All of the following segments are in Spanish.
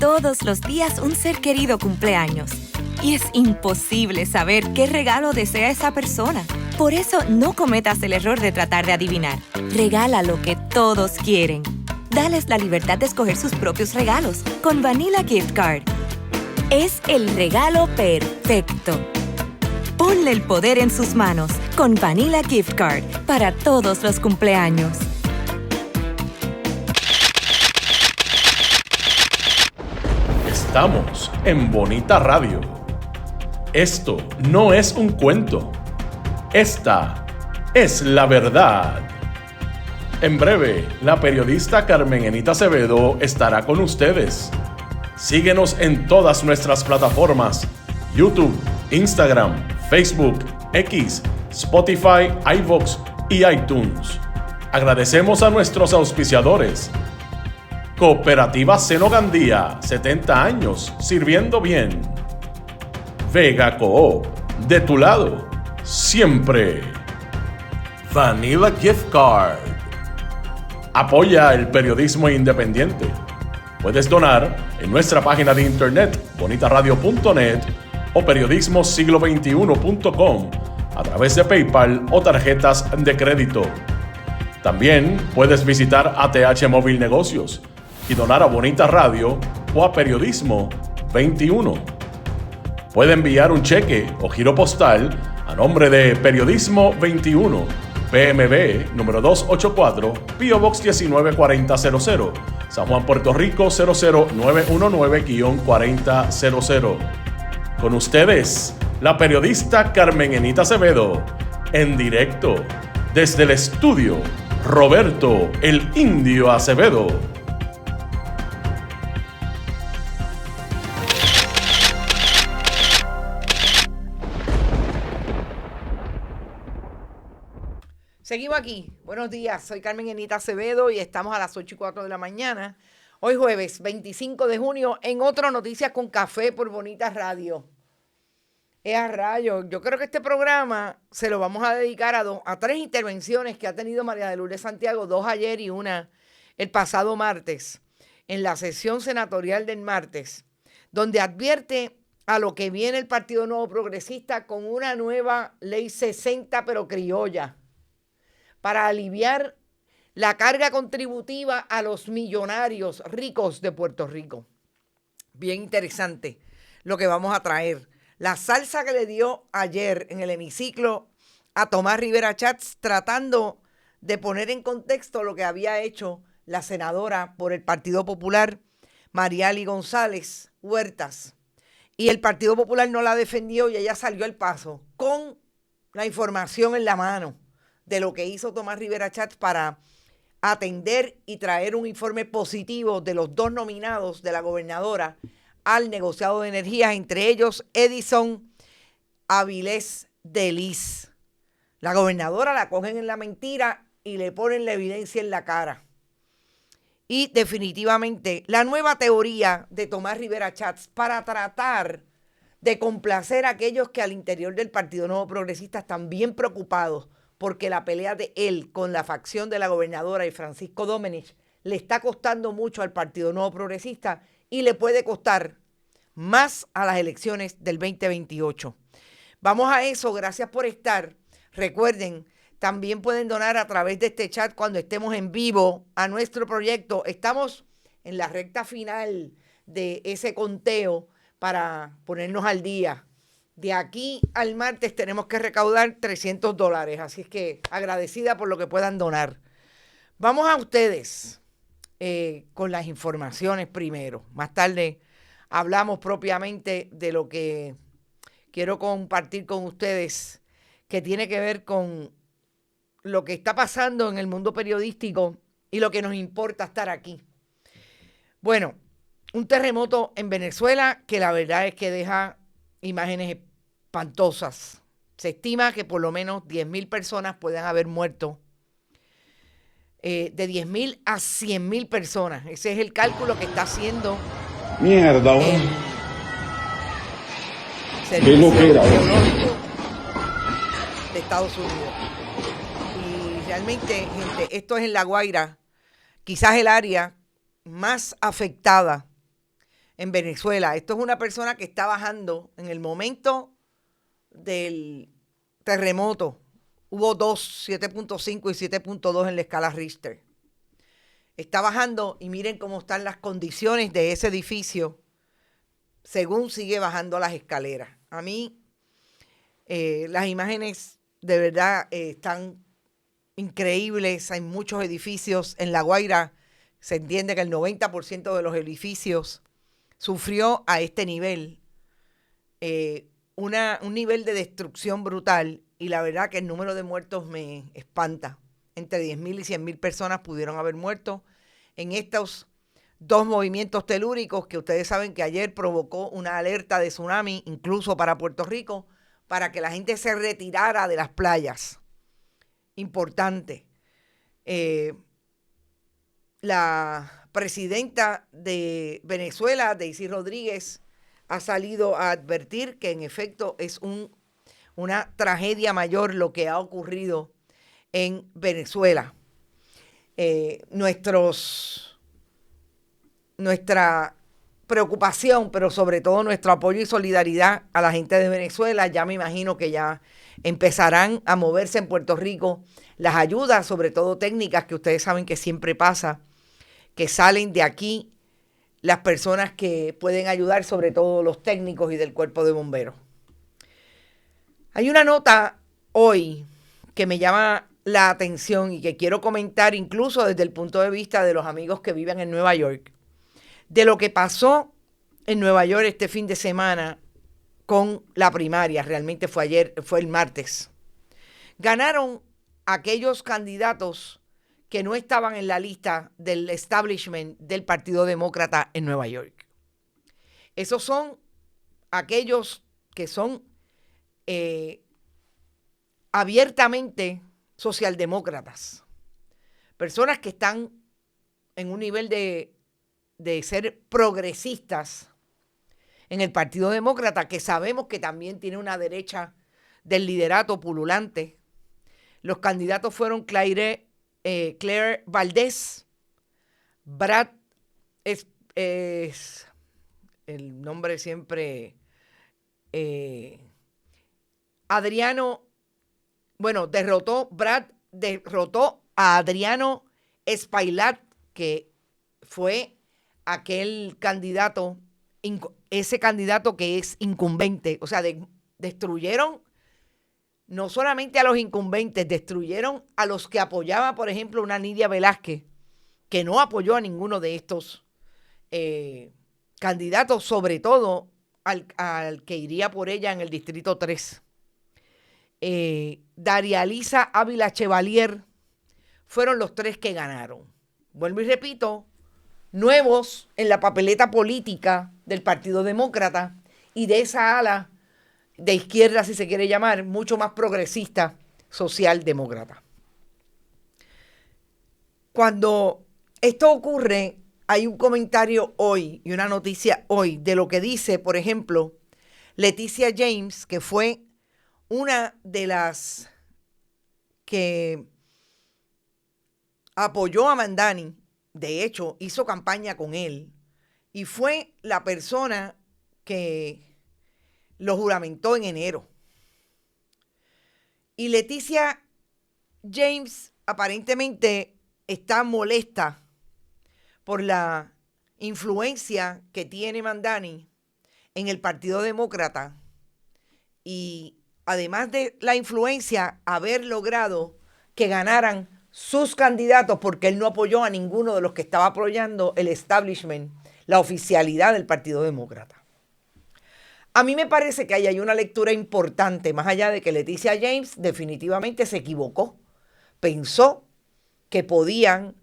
Todos los días un ser querido cumpleaños. Y es imposible saber qué regalo desea esa persona. Por eso no cometas el error de tratar de adivinar. Regala lo que todos quieren. Dales la libertad de escoger sus propios regalos con Vanilla Gift Card. Es el regalo perfecto. Ponle el poder en sus manos con Vanilla Gift Card para todos los cumpleaños. Estamos en Bonita Radio. Esto no es un cuento. Esta es la verdad. En breve, la periodista Carmen Enita Acevedo estará con ustedes. Síguenos en todas nuestras plataformas: YouTube, Instagram, Facebook, X, Spotify, iVoox y iTunes. Agradecemos a nuestros auspiciadores. Cooperativa Seno Gandía, 70 años sirviendo bien. Vega Coop, de tu lado, siempre. Vanilla Gift Card. Apoya el periodismo independiente. Puedes donar en nuestra página de internet bonitaradio.net o periodismosiglo21.com a través de PayPal o tarjetas de crédito. También puedes visitar ATH Móvil Negocios y donar a Bonita Radio o a Periodismo 21. Puede enviar un cheque o giro postal a nombre de Periodismo 21, PMB número 284, P.O. Box 194000, San Juan, Puerto Rico 00919-4000. Con ustedes, la periodista Carmen Enita Acevedo, en directo desde el estudio Roberto el Indio Acevedo. Seguimos aquí. Buenos días, soy Carmen Enita Acevedo y estamos a las 8:04 de la mañana. Hoy jueves 25 de junio en Otro Noticias con Café por Bonita Radio. A rayos, yo creo que este programa se lo vamos a dedicar a 3 intervenciones que ha tenido María de Lourdes Santiago, 2 ayer y una el pasado martes, en la sesión senatorial del martes, donde advierte a lo que viene el Partido Nuevo Progresista con una nueva ley 60 pero criolla, para aliviar la carga contributiva a los millonarios ricos de Puerto Rico. Bien interesante lo que vamos a traer. La salsa que le dio ayer en el hemiciclo a Tomás Rivera Chats, tratando de poner en contexto lo que había hecho la senadora por el Partido Popular, Mariali González Huertas. Y el Partido Popular no la defendió y ella salió al paso con la información en la mano de lo que hizo Tomás Rivera Chats para atender y traer un informe positivo de los 2 nominados de la gobernadora al negociado de energías, entre ellos Edison Avilés de Lis. La gobernadora la cogen en la mentira y le ponen la evidencia en la cara. Y definitivamente la nueva teoría de Tomás Rivera Chats para tratar de complacer a aquellos que al interior del Partido Nuevo Progresista están bien preocupados porque la pelea de él con la facción de la gobernadora y Francisco Domenech le está costando mucho al Partido Nuevo Progresista y le puede costar más a las elecciones del 2028. Vamos a eso, gracias por estar. Recuerden, también pueden donar a través de este chat cuando estemos en vivo a nuestro proyecto. Estamos en la recta final de ese conteo para ponernos al día. De aquí al martes tenemos que recaudar $300, así es que agradecida por lo que puedan donar. Vamos a ustedes con las informaciones primero. Más tarde hablamos propiamente de lo que quiero compartir con ustedes, que tiene que ver con lo que está pasando en el mundo periodístico y lo que nos importa estar aquí. Bueno, un terremoto en Venezuela que la verdad es que deja imágenes espantosas. Se estima que por lo menos 10,000 personas puedan haber muerto. De 10,000 a 100,000 personas. Ese es el cálculo que está haciendo el Servicio Geológico de Estados Unidos. Y realmente, gente, esto es en La Guaira, quizás el área más afectada en Venezuela. Esto es una persona que está bajando en el momento del terremoto. Hubo 7.5 y 7.2 en la escala Richter. Está bajando y miren cómo están las condiciones de ese edificio según sigue bajando las escaleras. A mí las imágenes de verdad están increíbles. Hay muchos edificios. En La Guaira se entiende que el 90% de los edificios sufrió a este nivel un nivel de destrucción brutal, y la verdad que el número de muertos me espanta. Entre 10.000 y 100.000 personas pudieron haber muerto en estos dos movimientos telúricos que ustedes saben que ayer provocó una alerta de tsunami, incluso para Puerto Rico, para que la gente se retirara de las playas. Importante. La presidenta de Venezuela, Daisy Rodríguez, ha salido a advertir que en efecto es una tragedia mayor lo que ha ocurrido en Venezuela. Nuestra preocupación, pero sobre todo nuestro apoyo y solidaridad a la gente de Venezuela. Ya me imagino que ya empezarán a moverse en Puerto Rico las ayudas, sobre todo técnicas, que ustedes saben que siempre pasa, que salen de aquí las personas que pueden ayudar, sobre todo los técnicos y del cuerpo de bomberos. Hay una nota hoy que me llama la atención y que quiero comentar incluso desde el punto de vista de los amigos que viven en Nueva York, de lo que pasó en Nueva York este fin de semana con la primaria. Realmente fue el martes. Ganaron aquellos candidatos que no estaban en la lista del establishment del Partido Demócrata en Nueva York. Esos son aquellos que son abiertamente socialdemócratas, personas que están en un nivel de ser progresistas en el Partido Demócrata, que sabemos que también tiene una derecha del liderato pululante. Los candidatos fueron Claire Valdés, Brad es el nombre siempre, derrotó a Adriano Espaillat, que fue aquel candidato, ese candidato que es incumbente. O sea, destruyeron no solamente a los incumbentes, destruyeron a los que apoyaban, por ejemplo, una Nidia Velázquez, que no apoyó a ninguno de estos candidatos, sobre todo al que iría por ella en el Distrito 3. Daria Lisa Ávila Chevalier fueron los tres que ganaron. Vuelvo y repito, nuevos en la papeleta política del Partido Demócrata y de esa ala de izquierda, si se quiere llamar, mucho más progresista, socialdemócrata. Cuando esto ocurre, hay un comentario hoy y una noticia hoy de lo que dice, por ejemplo, Leticia James, que fue una de las que apoyó a Mamdani. De hecho, hizo campaña con él y fue la persona que lo juramentó en enero. Y Leticia James aparentemente está molesta por la influencia que tiene Mamdani en el Partido Demócrata y además de la influencia, haber logrado que ganaran sus candidatos porque él no apoyó a ninguno de los que estaba apoyando el establishment, la oficialidad del Partido Demócrata. A mí me parece que ahí hay una lectura importante, más allá de que Leticia James definitivamente se equivocó. Pensó que podían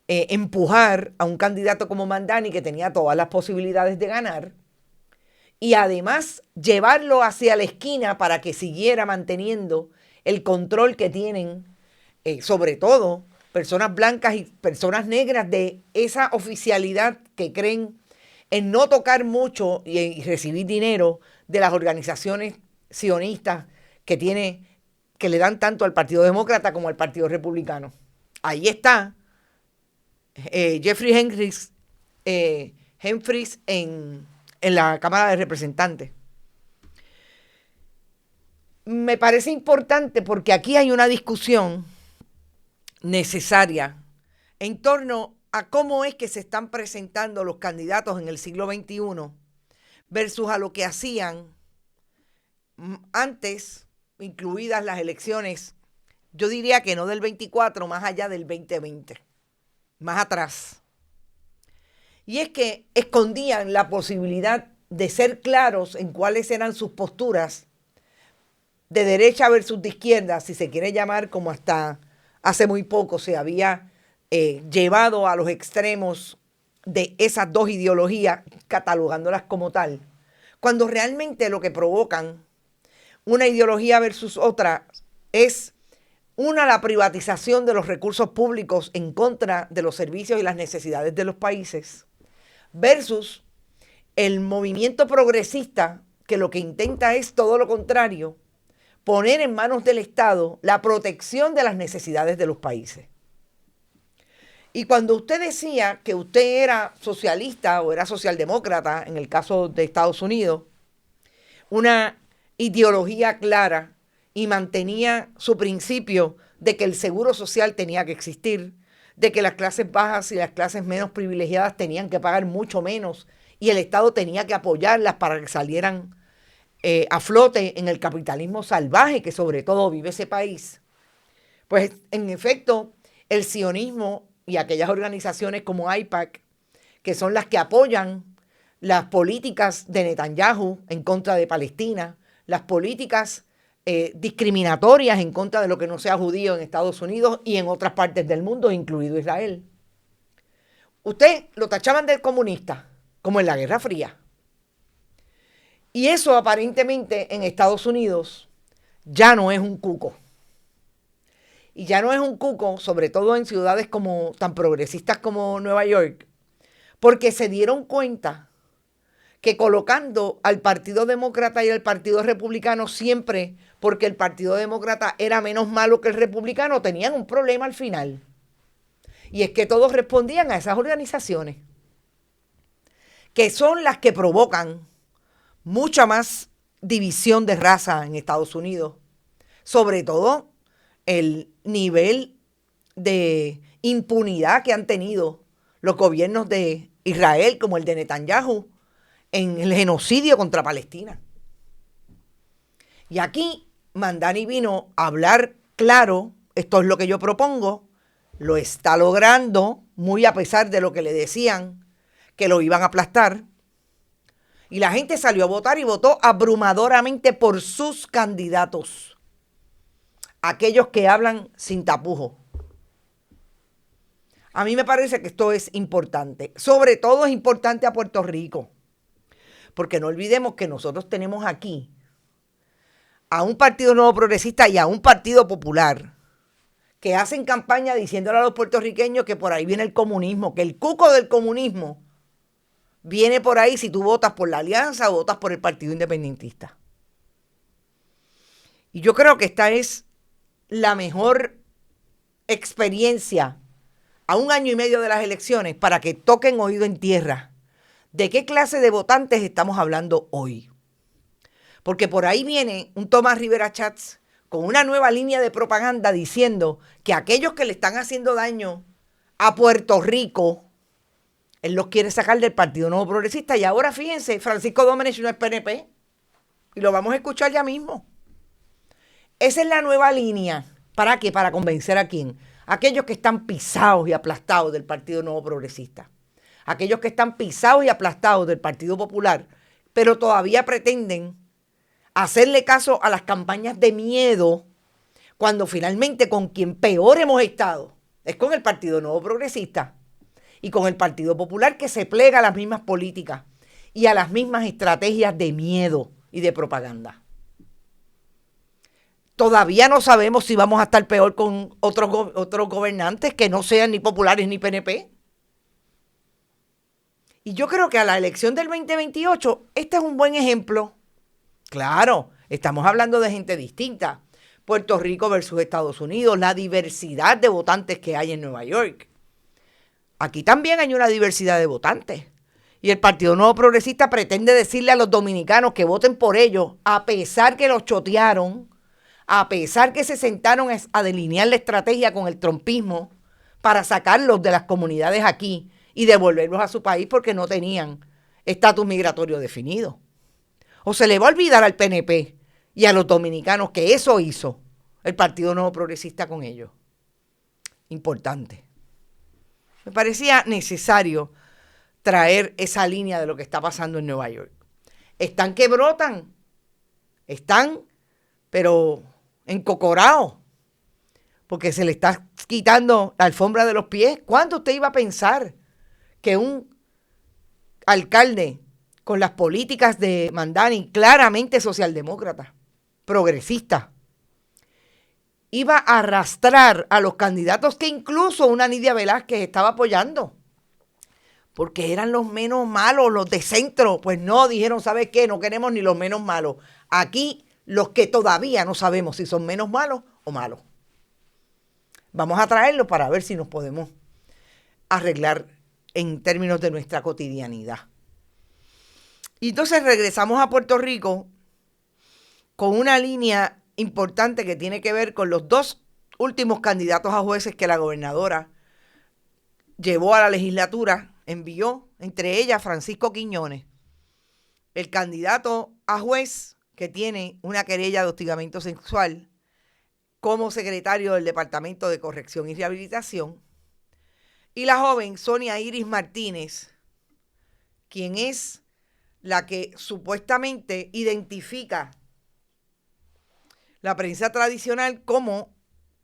empujar a un candidato como Mamdani, que tenía todas las posibilidades de ganar, y además llevarlo hacia la esquina para que siguiera manteniendo el control que tienen, sobre todo personas blancas y personas negras, de esa oficialidad que creen en no tocar mucho y recibir dinero de las organizaciones sionistas que le dan tanto al Partido Demócrata como al Partido Republicano. Ahí está Jeffrey Humphreys en la Cámara de Representantes. Me parece importante porque aquí hay una discusión necesaria en torno a cómo es que se están presentando los candidatos en el siglo XXI versus a lo que hacían antes, incluidas las elecciones, yo diría que no del 24, más allá del 2020, más atrás. Y es que escondían la posibilidad de ser claros en cuáles eran sus posturas de derecha versus de izquierda, si se quiere llamar, como hasta hace muy poco se había llevado a los extremos de esas dos ideologías, catalogándolas como tal, cuando realmente lo que provocan una ideología versus otra es la privatización de los recursos públicos en contra de los servicios y las necesidades de los países, versus el movimiento progresista que lo que intenta es todo lo contrario, poner en manos del Estado la protección de las necesidades de los países. Y cuando usted decía que usted era socialista o era socialdemócrata, en el caso de Estados Unidos, una ideología clara y mantenía su principio de que el seguro social tenía que existir, de que las clases bajas y las clases menos privilegiadas tenían que pagar mucho menos y el Estado tenía que apoyarlas para que salieran a flote en el capitalismo salvaje que sobre todo vive ese país. Pues en efecto, el sionismo y aquellas organizaciones como AIPAC, que son las que apoyan las políticas de Netanyahu en contra de Palestina, las políticas discriminatorias en contra de lo que no sea judío en Estados Unidos y en otras partes del mundo, incluido Israel. Usted lo tachaban de comunista, como en la Guerra Fría. Y eso aparentemente en Estados Unidos ya no es un cuco. Y ya no es un cuco, sobre todo en ciudades como tan progresistas como Nueva York, porque se dieron cuenta que colocando al Partido Demócrata y al Partido Republicano siempre, porque el Partido Demócrata era menos malo que el Republicano, tenían un problema al final. Y es que todos respondían a esas organizaciones, que son las que provocan mucha más división de raza en Estados Unidos, sobre todo el nivel de impunidad que han tenido los gobiernos de Israel, como el de Netanyahu, en el genocidio contra Palestina. Y aquí Mamdani vino a hablar claro, esto es lo que yo propongo, lo está logrando, muy a pesar de lo que le decían, que lo iban a aplastar. Y la gente salió a votar y votó abrumadoramente por sus candidatos. Aquellos que hablan sin tapujos. A mí me parece que esto es importante. Sobre todo es importante a Puerto Rico. Porque no olvidemos que nosotros tenemos aquí a un Partido Nuevo Progresista y a un Partido Popular que hacen campaña diciéndole a los puertorriqueños que por ahí viene el comunismo, que el cuco del comunismo viene por ahí si tú votas por la alianza o votas por el Partido Independentista. Y yo creo que esta es la mejor experiencia a 1 año y medio de las elecciones para que toquen oído en tierra de qué clase de votantes estamos hablando hoy. Porque por ahí viene un Tomás Rivera Chats con una nueva línea de propaganda diciendo que aquellos que le están haciendo daño a Puerto Rico, él los quiere sacar del Partido Nuevo Progresista. Y ahora fíjense, Francisco Domenech no es PNP. Y lo vamos a escuchar ya mismo. Esa es la nueva línea. ¿Para qué? Para convencer a quién. Aquellos que están pisados y aplastados del Partido Nuevo Progresista. Aquellos que están pisados y aplastados del Partido Popular, pero todavía pretenden hacerle caso a las campañas de miedo, cuando finalmente con quien peor hemos estado es con el Partido Nuevo Progresista y con el Partido Popular, que se plega a las mismas políticas y a las mismas estrategias de miedo y de propaganda. Todavía no sabemos si vamos a estar peor con otros gobernantes que no sean ni populares ni PNP. Y yo creo que a la elección del 2028, este es un buen ejemplo. Claro, estamos hablando de gente distinta. Puerto Rico versus Estados Unidos, la diversidad de votantes que hay en Nueva York. Aquí también hay una diversidad de votantes. Y el Partido Nuevo Progresista pretende decirle a los dominicanos que voten por ellos, a pesar que los chotearon, a pesar que se sentaron a delinear la estrategia con el trumpismo para sacarlos de las comunidades aquí y devolverlos a su país porque no tenían estatus migratorio definido. O se le va a olvidar al PNP y a los dominicanos que eso hizo el Partido Nuevo Progresista con ellos. Importante. Me parecía necesario traer esa línea de lo que está pasando en Nueva York. Están que brotan. Están, pero encocorados. Porque se le está quitando la alfombra de los pies. ¿Cuándo usted iba a pensar que un alcalde con las políticas de Mandani, claramente socialdemócrata, progresista, iba a arrastrar a los candidatos que incluso una Nidia Velázquez estaba apoyando? Porque eran los menos malos, los de centro? Pues no, dijeron, ¿sabes qué? No queremos ni los menos malos. Aquí los que todavía no sabemos si son menos malos o malos. Vamos a traerlos para ver si nos podemos arreglar en términos de nuestra cotidianidad. Y entonces regresamos a Puerto Rico con una línea importante que tiene que ver con los dos últimos candidatos a jueces que la gobernadora llevó a la legislatura, envió, entre ellas Francisco Quiñones, el candidato a juez que tiene una querella de hostigamiento sexual como secretario del Departamento de Corrección y Rehabilitación, y la joven Sonia Iris Martínez, quien es la que supuestamente identifica la prensa tradicional como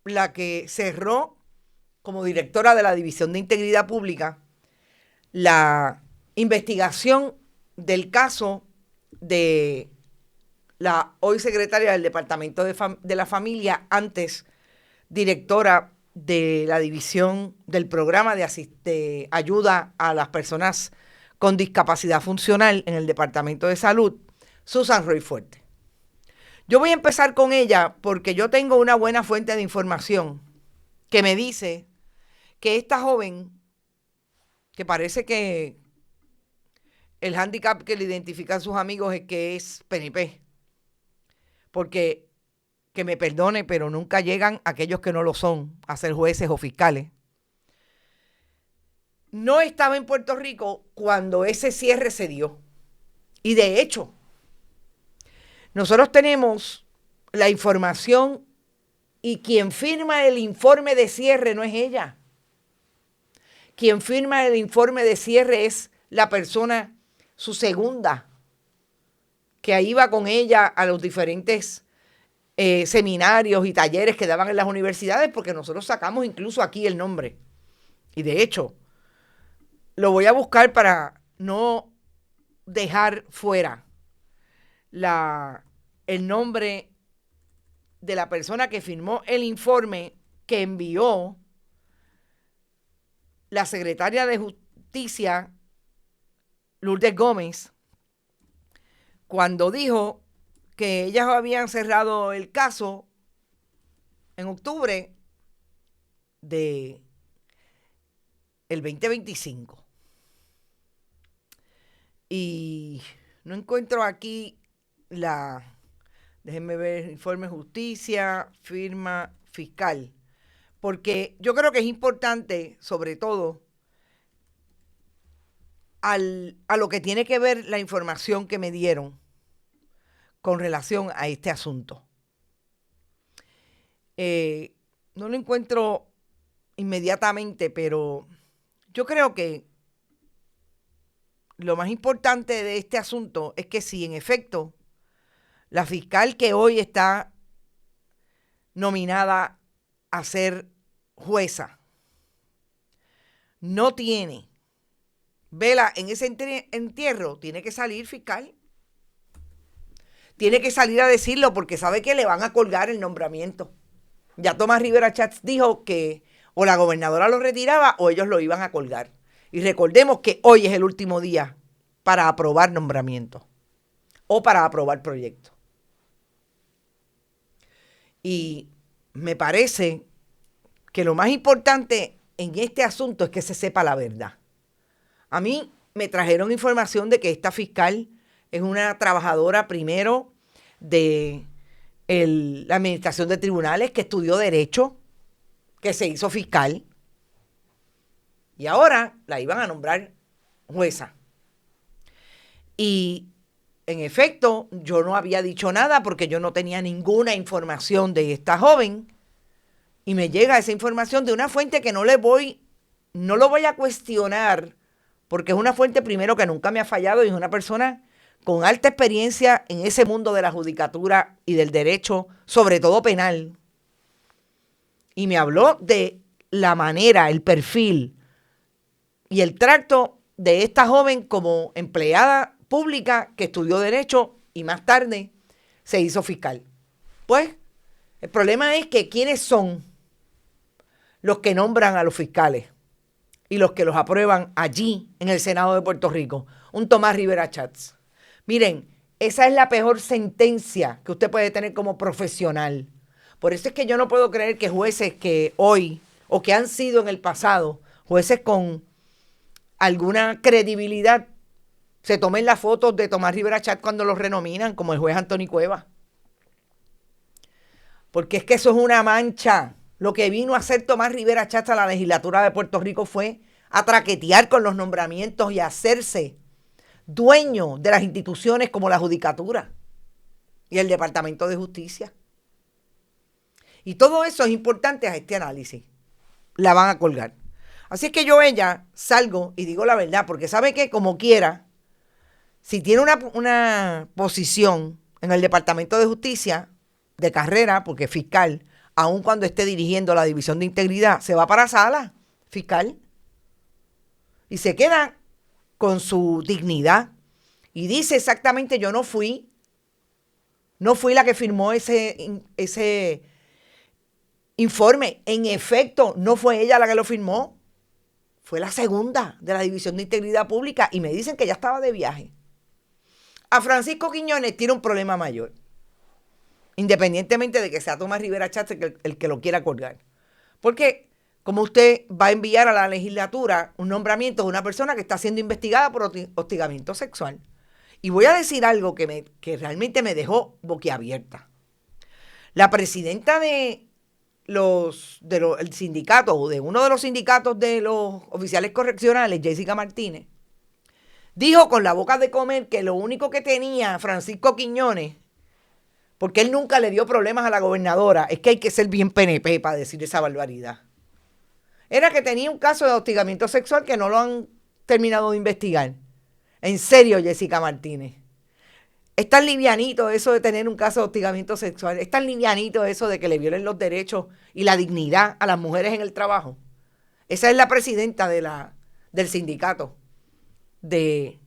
la que cerró como directora de la División de Integridad Pública la investigación del caso de la hoy secretaria del Departamento de la Familia, antes directora de la división del programa de ayuda a las personas con discapacidad funcional en el Departamento de Salud, Susan Roy Fuerte. Yo voy a empezar con ella porque yo tengo una buena fuente de información que me dice que esta joven, que parece que el hándicap que le identifican sus amigos es que es PNP, porque, que me perdone, pero nunca llegan aquellos que no lo son a ser jueces o fiscales, no estaba en Puerto Rico cuando ese cierre se dio. Y de hecho, nosotros tenemos la información y quien firma el informe de cierre no es ella. Quien firma el informe de cierre es la persona, su segunda, que iba con ella a los diferentes seminarios y talleres que daban en las universidades, porque nosotros sacamos incluso aquí el nombre. Y de hecho, lo voy a buscar para no dejar fuera el nombre de la persona que firmó el informe que envió la secretaria de Justicia, Lourdes Gómez, cuando dijo que ellas habían cerrado el caso en octubre del 2025. Y no encuentro aquí déjenme ver, informe de justicia, firma fiscal, porque yo creo que es importante, sobre todo, a lo que tiene que ver la información que me dieron con relación a este asunto. No lo encuentro inmediatamente, pero yo creo que lo más importante de este asunto es que si en efecto la fiscal que hoy está nominada a ser jueza no tiene vela en ese entierro, tiene que salir fiscal. Tiene que salir a decirlo porque sabe que le van a colgar el nombramiento. Ya Tomás Rivera Chats dijo que o la gobernadora lo retiraba o ellos lo iban a colgar. Y recordemos que hoy es el último día para aprobar nombramientos o para aprobar proyectos. Y me parece que lo más importante en este asunto es que se sepa la verdad. A mí me trajeron información de que esta fiscal es una trabajadora primero de la administración de tribunales, que estudió Derecho, que se hizo fiscal, y ahora la iban a nombrar jueza. Y en efecto, yo no había dicho nada porque yo no tenía ninguna información de esta joven, y me llega esa información de una fuente que no lo voy a cuestionar, porque es una fuente primero que nunca me ha fallado y es una persona con alta experiencia en ese mundo de la judicatura y del derecho, sobre todo penal. Y me habló de la manera, el perfil y el trato de esta joven como empleada pública que estudió Derecho y más tarde se hizo fiscal. Pues el problema es que ¿quiénes son los que nombran a los fiscales y los que los aprueban allí en el Senado de Puerto Rico? Un Tomás Rivera Chats. Miren, esa es la peor sentencia que usted puede tener como profesional. Por eso es que yo no puedo creer que jueces que hoy, o que han sido en el pasado, jueces con alguna credibilidad, se tomen las fotos de Tomás Rivera Chats cuando los renominan, como el juez Anthony Cuevas. Porque es que eso es una mancha. Lo que vino a hacer Tomás Rivera Chats a la legislatura de Puerto Rico fue a traquetear con los nombramientos y a hacerse dueño de las instituciones como la Judicatura y el Departamento de Justicia. Y todo eso es importante a este análisis. La van a colgar. Así es que yo salgo y digo la verdad, porque sabe que como quiera, si tiene una posición en el Departamento de Justicia de carrera, porque es fiscal, aun cuando esté dirigiendo la División de Integridad, se va para sala fiscal y se queda con su dignidad y dice exactamente: yo no fui la que firmó ese informe. En efecto, no fue ella la que lo firmó, fue la segunda de la División de Integridad Pública, y me dicen que ya estaba de viaje. A Francisco Quiñones tiene un problema mayor, independientemente de que sea Tomás Rivera Chats el que lo quiera colgar, porque como usted va a enviar a la legislatura un nombramiento de una persona que está siendo investigada por hostigamiento sexual. Y voy a decir algo que realmente me dejó boquiabierta. La presidenta del sindicato, o de uno de los sindicatos de los oficiales correccionales, Jessica Martínez, dijo con la boca de comer que lo único que tenía Francisco Quiñones, porque él nunca le dio problemas a la gobernadora, es que hay que ser bien PNP para decir esa barbaridad, era que tenía un caso de hostigamiento sexual que no lo han terminado de investigar. En serio, Jessica Martínez. Es tan livianito eso de tener un caso de hostigamiento sexual. Es tan livianito eso de que le violen los derechos y la dignidad a las mujeres en el trabajo. Esa es la presidenta del sindicato de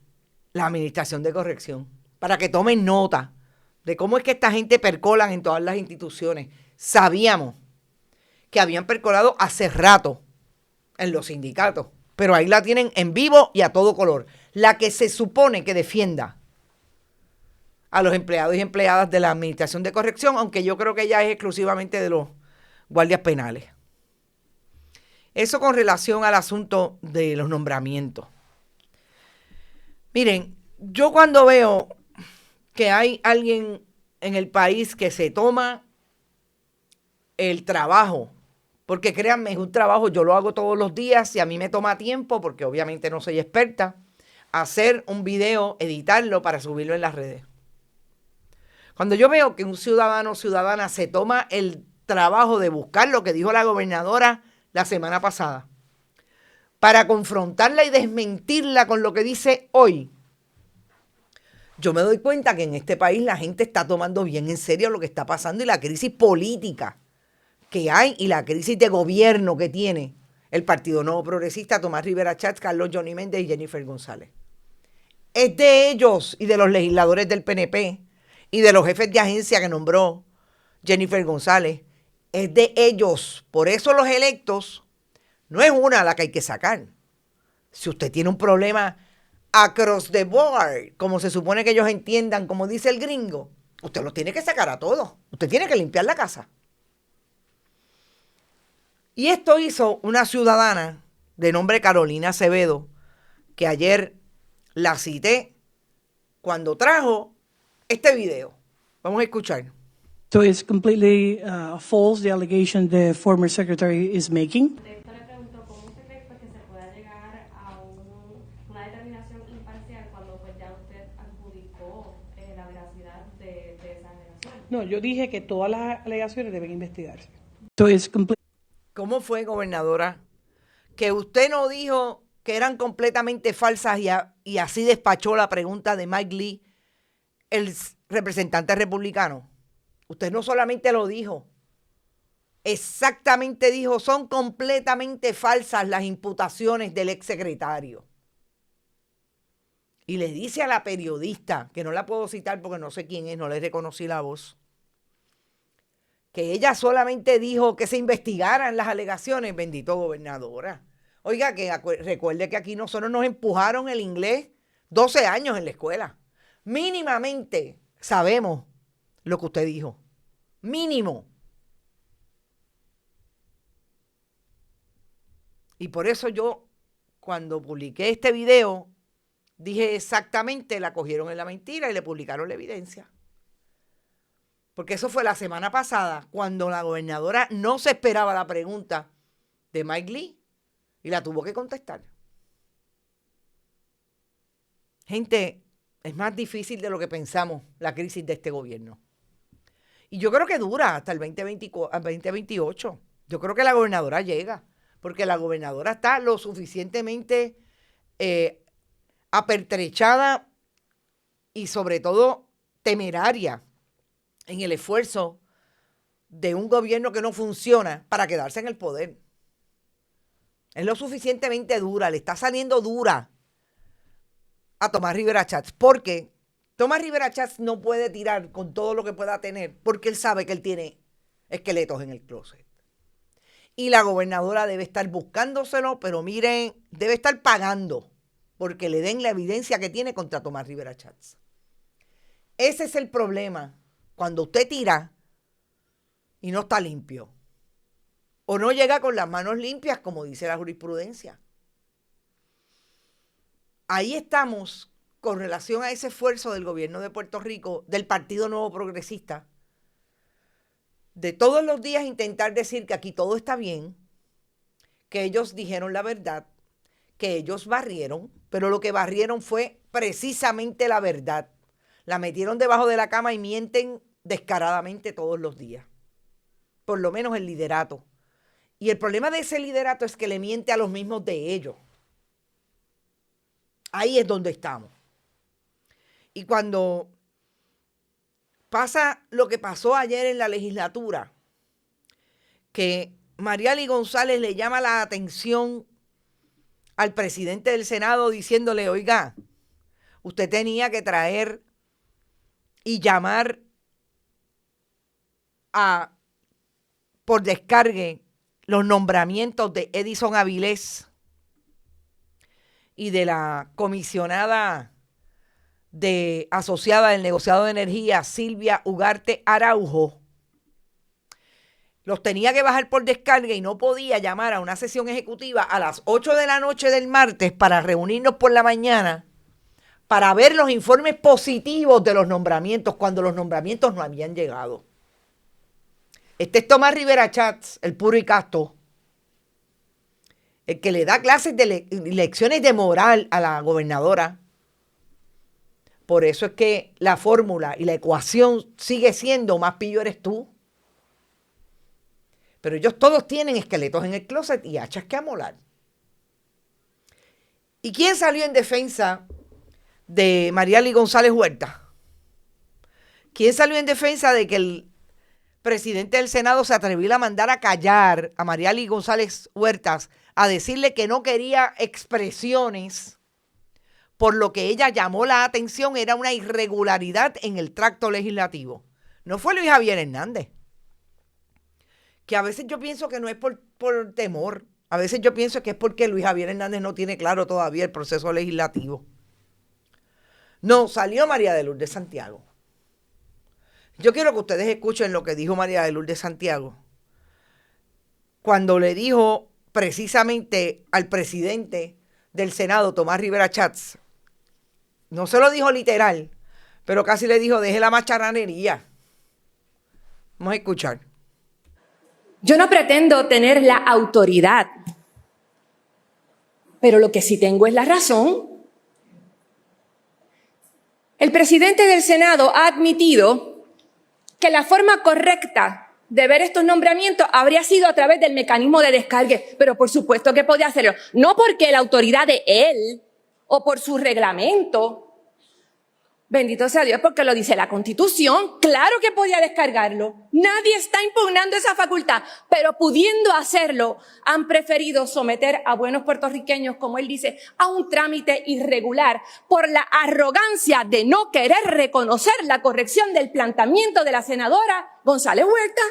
la Administración de Corrección. Para que tomen nota de cómo es que esta gente percolan en todas las instituciones. Sabíamos que habían percolado hace rato en los sindicatos, pero ahí la tienen en vivo y a todo color. La que se supone que defienda a los empleados y empleadas de la Administración de Corrección, aunque yo creo que ella es exclusivamente de los guardias penales. Eso con relación al asunto de los nombramientos. Miren, yo cuando veo que hay alguien en el país que se toma el trabajo, porque créanme, es un trabajo, yo lo hago todos los días y a mí me toma tiempo, porque obviamente no soy experta, hacer un video, editarlo para subirlo en las redes. Cuando yo veo que un ciudadano o ciudadana se toma el trabajo de buscar lo que dijo la gobernadora la semana pasada, para confrontarla y desmentirla con lo que dice hoy, yo me doy cuenta que en este país la gente está tomando bien en serio lo que está pasando y la crisis política que hay y la crisis de gobierno que tiene el Partido Nuevo Progresista, Tomás Rivera Chats, Carlos Johnny Méndez y Jennifer González. Es de ellos y de los legisladores del PNP y de los jefes de agencia que nombró Jennifer González. Es de ellos. Por eso los electos no es una a la que hay que sacar. Si usted tiene un problema across the board, como se supone que ellos entiendan, como dice el gringo, usted los tiene que sacar a todos. Usted tiene que limpiar la casa. Y esto hizo una ciudadana de nombre Carolina Acevedo, que ayer la cité cuando trajo este video. Vamos a escuchar. So it's completely false, the allegation the former secretary is making. Esto le pregunto, ¿cómo usted cree pues, que se pueda llegar a una determinación imparcial cuando pues, ya usted adjudicó la veracidad de esa alegación? No, yo dije que todas las alegaciones deben investigarse. So it's ¿Cómo fue, gobernadora, que usted no dijo que eran completamente falsas y así despachó la pregunta de Mike Lee, el representante republicano? Usted no solamente lo dijo, exactamente dijo, son completamente falsas las imputaciones del exsecretario. Y le dice a la periodista, que no la puedo citar porque no sé quién es, no le reconocí la voz, que ella solamente dijo que se investigaran las alegaciones. Bendito, gobernadora. Oiga, que recuerde que aquí nosotros nos empujaron el inglés 12 años en la escuela. Mínimamente sabemos lo que usted dijo. Mínimo. Y por eso yo, cuando publiqué este video, dije exactamente, la cogieron en la mentira y le publicaron la evidencia. Porque eso fue la semana pasada, cuando la gobernadora no se esperaba la pregunta de Mike Lee y la tuvo que contestar. Gente, es más difícil de lo que pensamos la crisis de este gobierno. Y yo creo que dura hasta el 2028. Yo creo que la gobernadora llega, porque la gobernadora está lo suficientemente apertrechada y sobre todo temeraria en el esfuerzo de un gobierno que no funciona para quedarse en el poder. Es lo suficientemente dura, le está saliendo dura a Tomás Rivera Schatz, porque Tomás Rivera Schatz no puede tirar con todo lo que pueda tener, porque él sabe que él tiene esqueletos en el closet. Y la gobernadora debe estar buscándoselo, pero miren, debe estar pagando porque le den la evidencia que tiene contra Tomás Rivera Schatz. Ese es el problema. Cuando usted tira y no está limpio, o no llega con las manos limpias, como dice la jurisprudencia. Ahí estamos con relación a ese esfuerzo del gobierno de Puerto Rico, del Partido Nuevo Progresista, de todos los días intentar decir que aquí todo está bien, que ellos dijeron la verdad, que ellos barrieron, pero lo que barrieron fue precisamente la verdad. La metieron debajo de la cama y mienten descaradamente todos los días. Por lo menos el liderato. Y el problema de ese liderato es que le miente a los mismos de ellos. Ahí es donde estamos. Y cuando pasa lo que pasó ayer en la legislatura, que Mariali González le llama la atención al presidente del Senado diciéndole, oiga, usted tenía que traer y llamar por descargue los nombramientos de Edison Avilés y de la comisionada asociada del negociado de energía, Silvia Ugarte Araujo. Los tenía que bajar por descarga y no podía llamar a una sesión ejecutiva a las 8 de la noche del martes para reunirnos por la mañana para ver los informes positivos de los nombramientos cuando los nombramientos no habían llegado. Este es Tomás Rivera Schatz, el puro y casto, el que le da clases de lecciones de moral a la gobernadora. Por eso es que la fórmula y la ecuación sigue siendo más pillo eres tú. Pero ellos todos tienen esqueletos en el closet y hachas que amolar. ¿Y quién salió en defensa de Mariali González Huerta? ¿Quién salió en defensa de que el presidente del Senado se atrevió a mandar a callar a Mariali González Huertas, a decirle que no quería expresiones, por lo que ella llamó la atención era una irregularidad en el tracto legislativo? No fue Luis Javier Hernández, que a veces yo pienso que no es por temor, a veces yo pienso que es porque Luis Javier Hernández no tiene claro todavía el proceso legislativo. No, salió María de Lourdes Santiago. Yo quiero que ustedes escuchen lo que dijo María de Lourdes Santiago cuando le dijo precisamente al presidente del Senado, Tomás Rivera Schatz, no se lo dijo literal, pero casi le dijo, deje la macharranería. Vamos a escuchar. Yo no pretendo tener la autoridad, pero lo que sí tengo es la razón. El presidente del Senado ha admitido que la forma correcta de ver estos nombramientos habría sido a través del mecanismo de descargue, pero por supuesto que podía hacerlo, no porque la autoridad de él o por su reglamento. Bendito sea Dios, porque lo dice la Constitución. Claro que podía descargarlo. Nadie está impugnando esa facultad, pero pudiendo hacerlo, han preferido someter a buenos puertorriqueños, como él dice, a un trámite irregular por la arrogancia de no querer reconocer la corrección del planteamiento de la senadora González Huerta.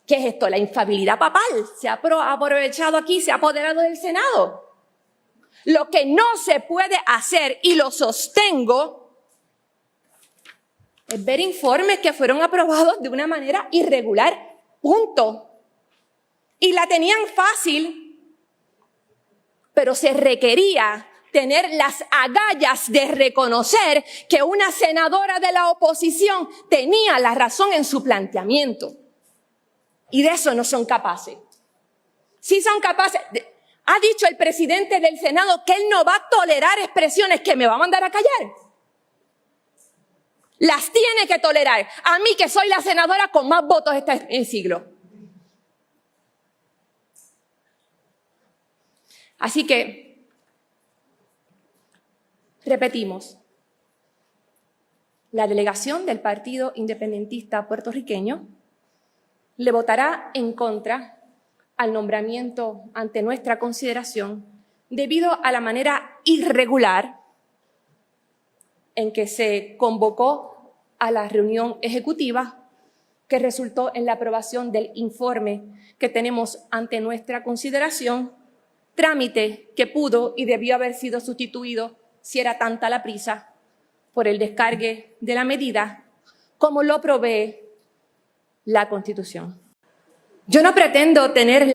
¿Qué es esto? La infabilidad papal se ha aprovechado aquí, se ha apoderado del Senado. Lo que no se puede hacer, y lo sostengo, es ver informes que fueron aprobados de una manera irregular, punto. Y la tenían fácil, pero se requería tener las agallas de reconocer que una senadora de la oposición tenía la razón en su planteamiento. Y de eso no son capaces. Sí son capaces. Ha dicho el presidente del Senado que él no va a tolerar expresiones que me va a mandar a callar. Las tiene que tolerar. A mí, que soy la senadora con más votos este siglo. Así que, repetimos, la delegación del Partido Independentista Puertorriqueño le votará en contra al nombramiento ante nuestra consideración debido a la manera irregular en que se convocó a la reunión ejecutiva que resultó en la aprobación del informe que tenemos ante nuestra consideración, trámite que pudo y debió haber sido sustituido, si era tanta la prisa, por el descargue de la medida, como lo provee la Constitución. Yo no pretendo tener...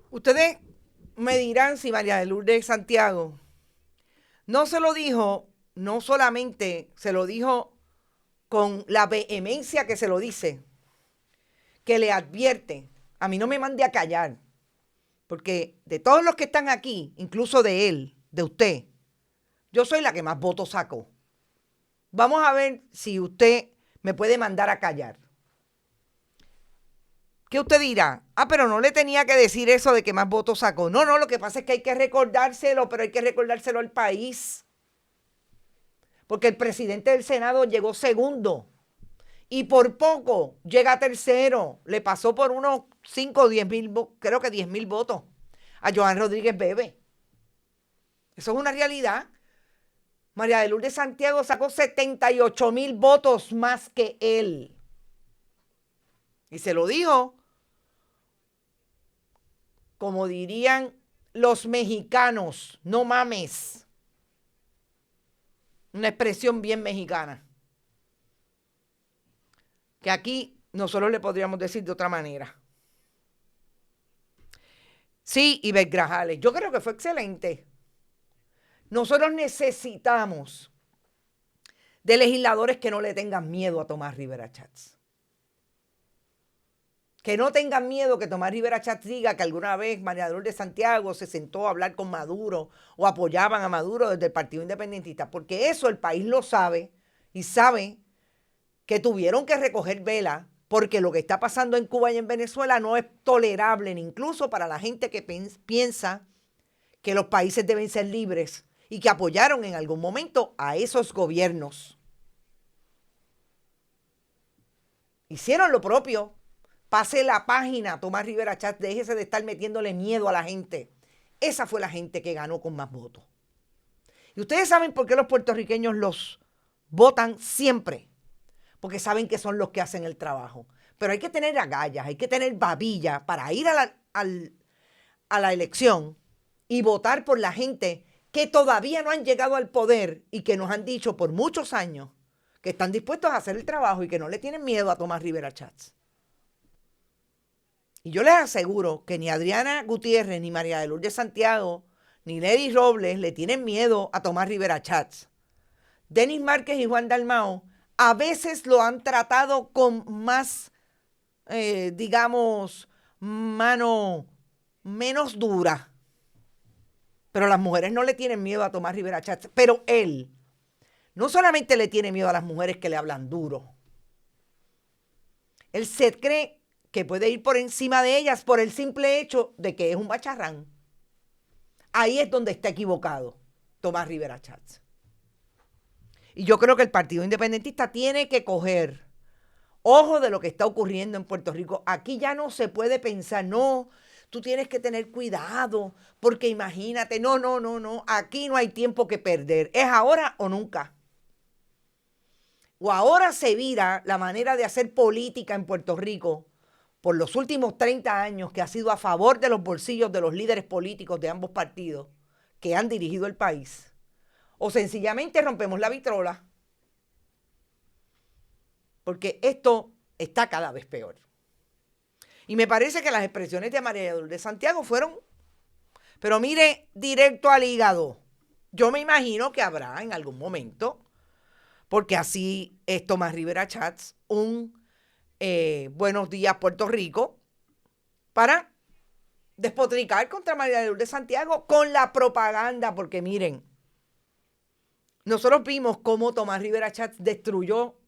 Ustedes me dirán si María de Lourdes Santiago no se lo dijo, no solamente se lo dijo con la vehemencia que se lo dice, que le advierte, a mí no me mande a callar, porque de todos los que están aquí, incluso de él, de usted, yo soy la que más votos saco. Vamos a ver si usted me puede mandar a callar. ¿Qué usted dirá? Pero no le tenía que decir eso de que más votos sacó. No, lo que pasa es que hay que recordárselo, pero hay que recordárselo al país. Porque el presidente del Senado llegó segundo y por poco llega tercero. Le pasó por unos 5 o 10 mil, creo que 10,000 votos a Joan Rodríguez Bebe. Eso es una realidad. María de Lourdes Santiago sacó 78,000 votos más que él. Y se lo dijo, como dirían los mexicanos, no mames. Una expresión bien mexicana. Que aquí nosotros le podríamos decir de otra manera. Sí, Ivette Grajales, yo creo que fue excelente. Nosotros necesitamos de legisladores que no le tengan miedo a Tomás Rivera Schatz. Que no tengan miedo que Tomás Rivera Schatz diga que alguna vez María de Lourdes Santiago se sentó a hablar con Maduro o apoyaban a Maduro desde el Partido Independentista, porque eso el país lo sabe y sabe que tuvieron que recoger vela porque lo que está pasando en Cuba y en Venezuela no es tolerable, ni incluso para la gente que piensa que los países deben ser libres y que apoyaron en algún momento a esos gobiernos. Hicieron lo propio. Pase la página, Tomás Rivera Schatz, déjese de estar metiéndole miedo a la gente. Esa fue la gente que ganó con más votos. Y ustedes saben por qué los puertorriqueños los votan siempre. Porque saben que son los que hacen el trabajo. Pero hay que tener agallas, hay que tener babilla para ir a la elección y votar por la gente que todavía no han llegado al poder y que nos han dicho por muchos años que están dispuestos a hacer el trabajo y que no le tienen miedo a Tomás Rivera Schatz. Y yo les aseguro que ni Adriana Gutiérrez, ni María de Lourdes Santiago, ni Nelly Robles le tienen miedo a Tomás Rivera Chats. Denis Márquez y Juan Dalmau a veces lo han tratado con más, mano menos dura. Pero las mujeres no le tienen miedo a Tomás Rivera Chats. Pero él no solamente le tiene miedo a las mujeres que le hablan duro. Él se cree que puede ir por encima de ellas por el simple hecho de que es un bacharrán. Ahí es donde está equivocado Tomás Rivera Chats. Y yo creo que el Partido Independentista tiene que coger ojo de lo que está ocurriendo en Puerto Rico. Aquí ya no se puede pensar, no, tú tienes que tener cuidado, porque imagínate, no. Aquí no hay tiempo que perder. Es ahora o nunca. O ahora se vira la manera de hacer política en Puerto Rico por los últimos 30 años, que ha sido a favor de los bolsillos de los líderes políticos de ambos partidos que han dirigido el país. O sencillamente rompemos la vitrola. Porque esto está cada vez peor. Y me parece que las expresiones de María de Lourdes Santiago fueron, pero mire, directo al hígado. Yo me imagino que habrá en algún momento, porque así es Tomás Rivera Chats, un Buenos Días Puerto Rico, para despotricar contra María de Lourdes Santiago con la propaganda, porque miren, nosotros vimos cómo Tomás Rivera Chats destruyó,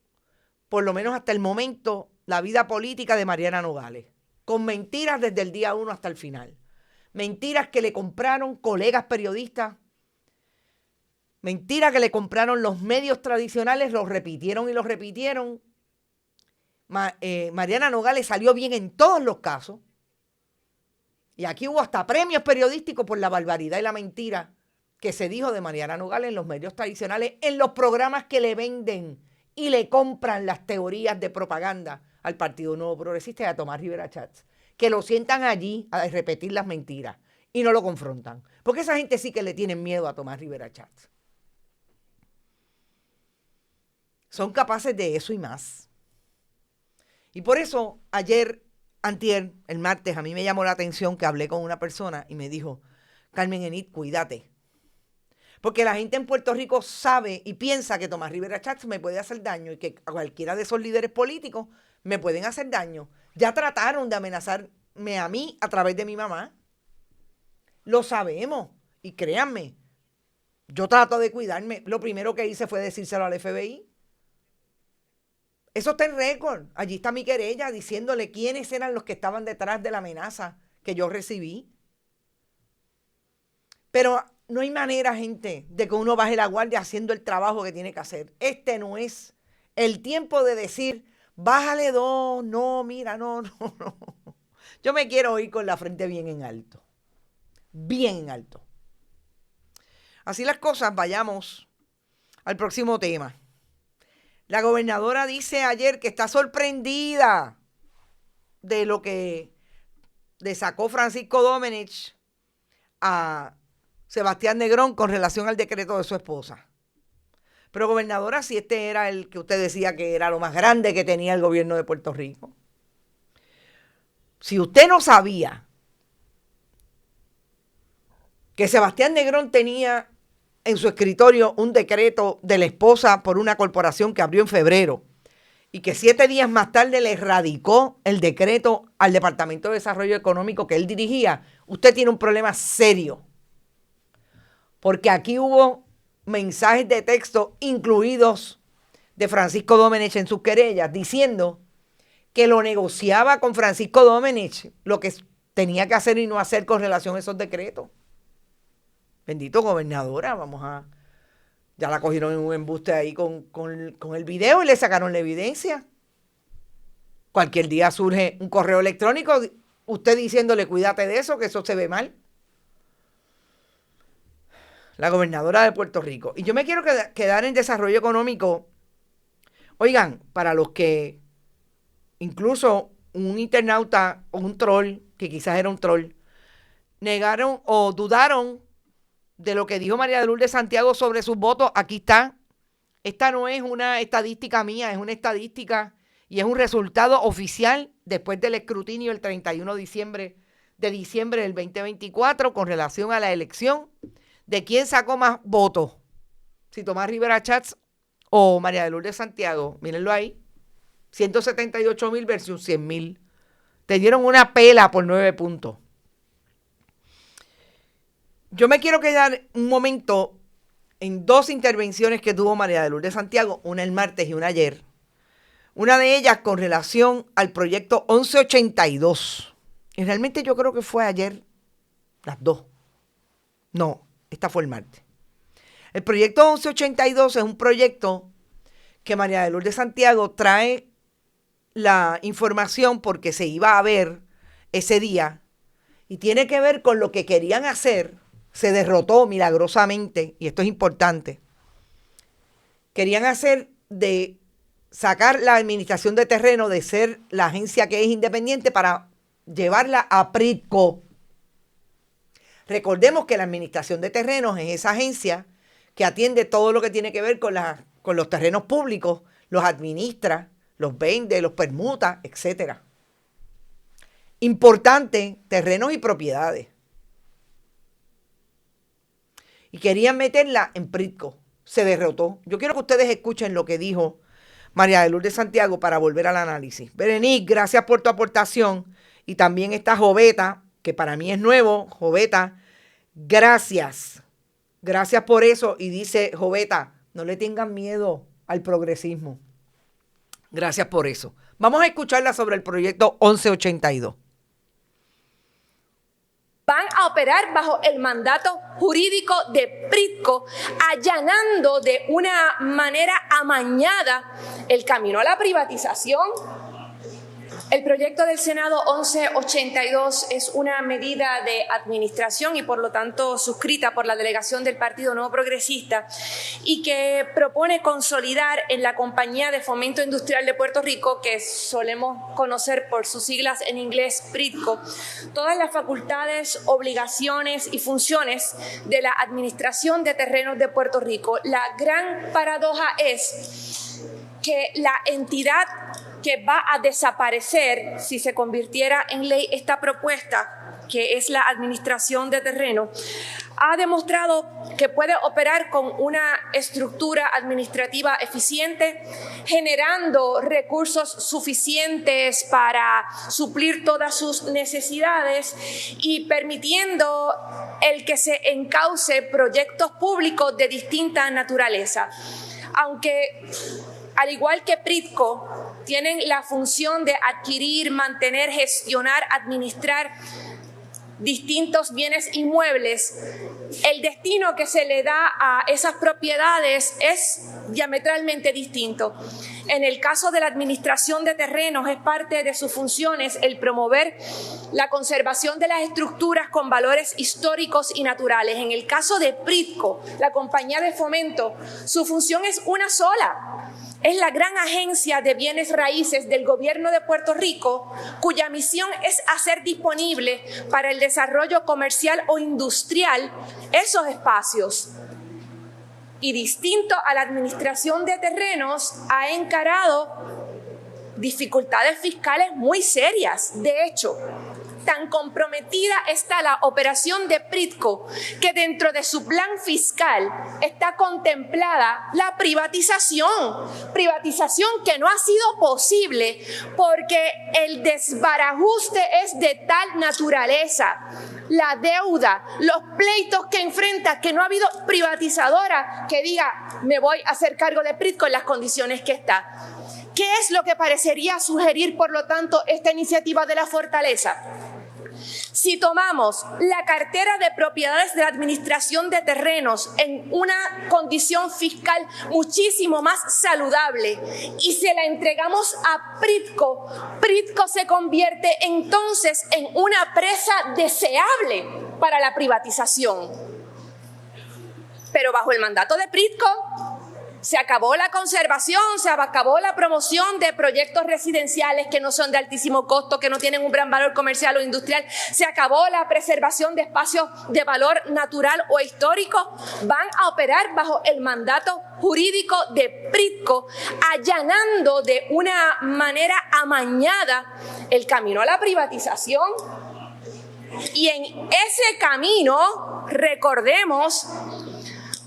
por lo menos hasta el momento, la vida política de Mariana Nogales, con mentiras desde el día 1 hasta el final. Mentiras que le compraron colegas periodistas, mentiras que le compraron los medios tradicionales, los repitieron y los repitieron. Mariana Nogales salió bien en todos los casos. Y aquí hubo hasta premios periodísticos por la barbaridad y la mentira que se dijo de Mariana Nogales en los medios tradicionales, en los programas que le venden y le compran las teorías de propaganda al Partido Nuevo Progresista y a Tomás Rivera Chats, que lo sientan allí a repetir las mentiras y no lo confrontan. Porque esa gente sí que le tienen miedo a Tomás Rivera Chats. Son capaces de eso y más. Y por eso ayer, antier, el martes, a mí me llamó la atención que hablé con una persona y me dijo, Carmen Enid, cuídate. Porque la gente en Puerto Rico sabe y piensa que Tomás Rivera Chats me puede hacer daño y que a cualquiera de esos líderes políticos me pueden hacer daño. Ya trataron de amenazarme a mí a través de mi mamá. Lo sabemos. Y créanme, yo trato de cuidarme. Lo primero que hice fue decírselo al FBI. Eso está en récord. Allí está mi querella diciéndole quiénes eran los que estaban detrás de la amenaza que yo recibí. Pero no hay manera, gente, de que uno baje la guardia haciendo el trabajo que tiene que hacer. Este no es el tiempo de decir, bájale 2, no, mira, no. Yo me quiero ir con la frente bien en alto. Bien en alto. Así las cosas, vayamos al próximo tema. La gobernadora dice ayer que está sorprendida de lo que le sacó Francisco Domenech a Sebastián Negrón con relación al decreto de su esposa. Pero gobernadora, si este era el que usted decía que era lo más grande que tenía el gobierno de Puerto Rico. Si usted no sabía que Sebastián Negrón tenía en su escritorio un decreto de la esposa por una corporación que abrió en febrero y que 7 días más tarde le radicó el decreto al Departamento de Desarrollo Económico que él dirigía, usted tiene un problema serio. Porque aquí hubo mensajes de texto incluidos de Francisco Domenech en sus querellas diciendo que lo negociaba con Francisco Domenech lo que tenía que hacer y no hacer con relación a esos decretos. Bendito gobernadora, ya la cogieron en un embuste ahí con el video y le sacaron la evidencia. Cualquier día surge un correo electrónico, usted diciéndole cuídate de eso, que eso se ve mal. La gobernadora de Puerto Rico. Y yo me quiero quedar en desarrollo económico. Oigan, para los que incluso un internauta o un troll, que quizás era un troll, negaron o dudaron de lo que dijo María de Lourdes Santiago sobre sus votos, aquí está. Esta no es una estadística mía, es una estadística y es un resultado oficial después del escrutinio el 31 de diciembre de diciembre del 2024 con relación a la elección de quién sacó más votos, si Tomás Rivera Chats o María de Lourdes Santiago. Mírenlo ahí, 178,000 versus 100,000. Te dieron una pela por 9 puntos. Yo me quiero quedar un momento en dos intervenciones que tuvo María de Lourdes Santiago, una el martes y una ayer. Una de ellas con relación al proyecto 1182. Y realmente yo creo que fue ayer, las dos. No, esta fue el martes. El proyecto 1182 es un proyecto que María de Lourdes Santiago trae la información porque se iba a ver ese día y tiene que ver con lo que querían hacer. Se derrotó milagrosamente, y esto es importante. Querían hacer de sacar la administración de terreno de ser la agencia que es independiente para llevarla a PRITCO. Recordemos que la administración de terrenos es esa agencia que atiende todo lo que tiene que ver con los terrenos públicos, los administra, los vende, los permuta, etc. Importante, terrenos y propiedades. Y querían meterla en PRITCO. Se derrotó. Yo quiero que ustedes escuchen lo que dijo María de Lourdes Santiago para volver al análisis. Berenice, gracias por tu aportación. Y también está Joveta, que para mí es nuevo. Joveta, gracias. Gracias por eso. Y dice Joveta, no le tengan miedo al progresismo. Gracias por eso. Vamos a escucharla sobre el proyecto 1182. Van a operar bajo el mandato jurídico de PRITCO, allanando de una manera amañada el camino a la privatización. El proyecto del Senado 1182 es una medida de administración y por lo tanto suscrita por la delegación del Partido Nuevo Progresista y que propone consolidar en la Compañía de Fomento Industrial de Puerto Rico, que solemos conocer por sus siglas en inglés PRITCO, todas las facultades, obligaciones y funciones de la Administración de Terrenos de Puerto Rico. La gran paradoja es que la entidad que va a desaparecer si se convirtiera en ley esta propuesta, que es la Administración de Terreno, ha demostrado que puede operar con una estructura administrativa eficiente, generando recursos suficientes para suplir todas sus necesidades y permitiendo el que se encauce proyectos públicos de distinta naturaleza. Aunque, al igual que PRITCO, tienen la función de adquirir, mantener, gestionar, administrar distintos bienes inmuebles, el destino que se le da a esas propiedades es diametralmente distinto. En el caso de la administración de terrenos, es parte de sus funciones el promover la conservación de las estructuras con valores históricos y naturales. En el caso de PRITCO, la compañía de fomento, su función es una sola. Es la gran agencia de bienes raíces del gobierno de Puerto Rico, cuya misión es hacer disponible para el desarrollo comercial o industrial esos espacios. Y distinto a la administración de terrenos, ha encarado dificultades fiscales muy serias. De hecho, tan comprometida está la operación de PRITCO que dentro de su plan fiscal está contemplada la privatización que no ha sido posible porque el desbarajuste es de tal naturaleza, la deuda, los pleitos que enfrenta, que no ha habido privatizadora que diga me voy a hacer cargo de PRITCO en las condiciones que está. ¿Qué es lo que parecería sugerir, por lo tanto, esta iniciativa de la fortaleza? Si tomamos la cartera de propiedades de la administración de terrenos en una condición fiscal muchísimo más saludable y se la entregamos a PRITCO, PRITCO se convierte entonces en una presa deseable para la privatización. Pero bajo el mandato de PRITCO, se acabó la conservación, se acabó la promoción de proyectos residenciales que no son de altísimo costo, que no tienen un gran valor comercial o industrial. Se acabó la preservación de espacios de valor natural o histórico. Van a operar bajo el mandato jurídico de PRITCO, allanando de una manera amañada el camino a la privatización. Y en ese camino, recordemos,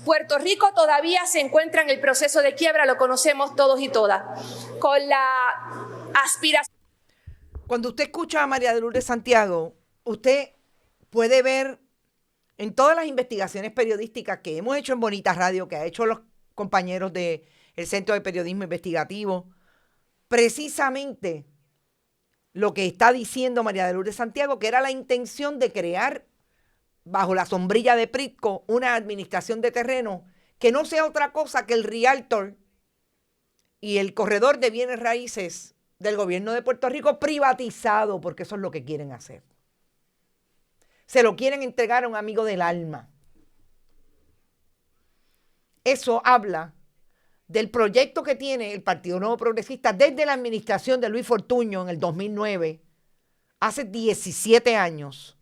Puerto Rico todavía se encuentra en el proceso de quiebra, lo conocemos todos y todas, con la aspiración. Cuando usted escucha a María de Lourdes Santiago, usted puede ver en todas las investigaciones periodísticas que hemos hecho en Bonita Radio, que ha hecho los compañeros del Centro de Periodismo Investigativo, precisamente lo que está diciendo María de Lourdes Santiago, que era la intención de crear, bajo la sombrilla de Pritco, una administración de terreno que no sea otra cosa que el realtor y el corredor de bienes raíces del gobierno de Puerto Rico privatizado, porque eso es lo que quieren hacer. Se lo quieren entregar a un amigo del alma. Eso habla del proyecto que tiene el Partido Nuevo Progresista desde la administración de Luis Fortuño en el 2009, hace 17 años,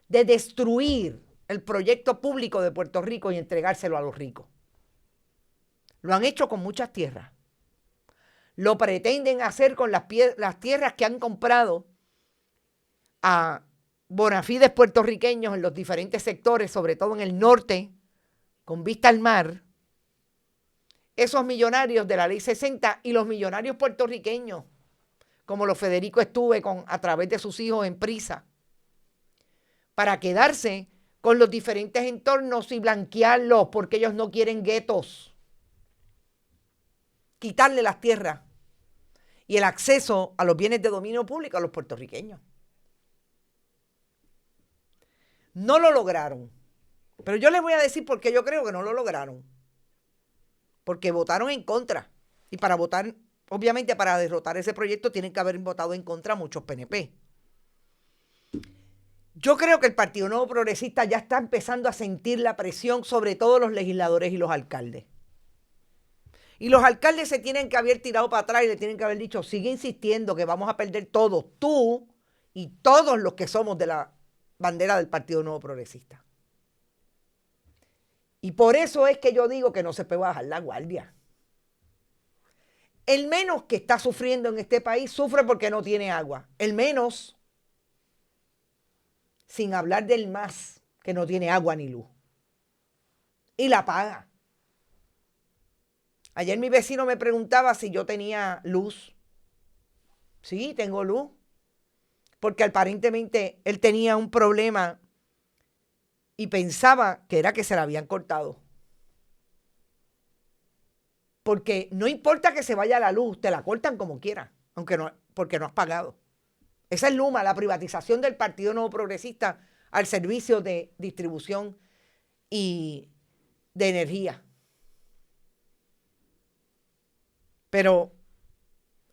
de destruir el proyecto público de Puerto Rico y entregárselo a los ricos. Lo han hecho con muchas tierras. Lo pretenden hacer con las tierras que han comprado a bonafides puertorriqueños en los diferentes sectores, sobre todo en el norte, con vista al mar. Esos millonarios de la Ley 60 y los millonarios puertorriqueños, como los Federico Estuve a través de sus hijos en Prisa, para quedarse con los diferentes entornos y blanquearlos, porque ellos no quieren guetos. Quitarle las tierras y el acceso a los bienes de dominio público a los puertorriqueños. No lo lograron. Pero yo les voy a decir por qué yo creo que no lo lograron. Porque votaron en contra. Y para votar, obviamente para derrotar ese proyecto, tienen que haber votado en contra muchos PNP. Yo creo que el Partido Nuevo Progresista ya está empezando a sentir la presión, sobre todo los legisladores y los alcaldes. Y los alcaldes se tienen que haber tirado para atrás y le tienen que haber dicho, sigue insistiendo que vamos a perder todos, tú y todos los que somos de la bandera del Partido Nuevo Progresista. Y por eso es que yo digo que no se puede bajar la guardia. El menos que está sufriendo en este país sufre porque no tiene agua. El menos, sin hablar del más, que no tiene agua ni luz. Y la paga. Ayer mi vecino me preguntaba si yo tenía luz. Sí, tengo luz. Porque aparentemente él tenía un problema y pensaba que era que se la habían cortado. Porque no importa que se vaya la luz, te la cortan como quiera, porque no has pagado. Esa es Luma, la privatización del Partido Nuevo Progresista al servicio de distribución y de energía. Pero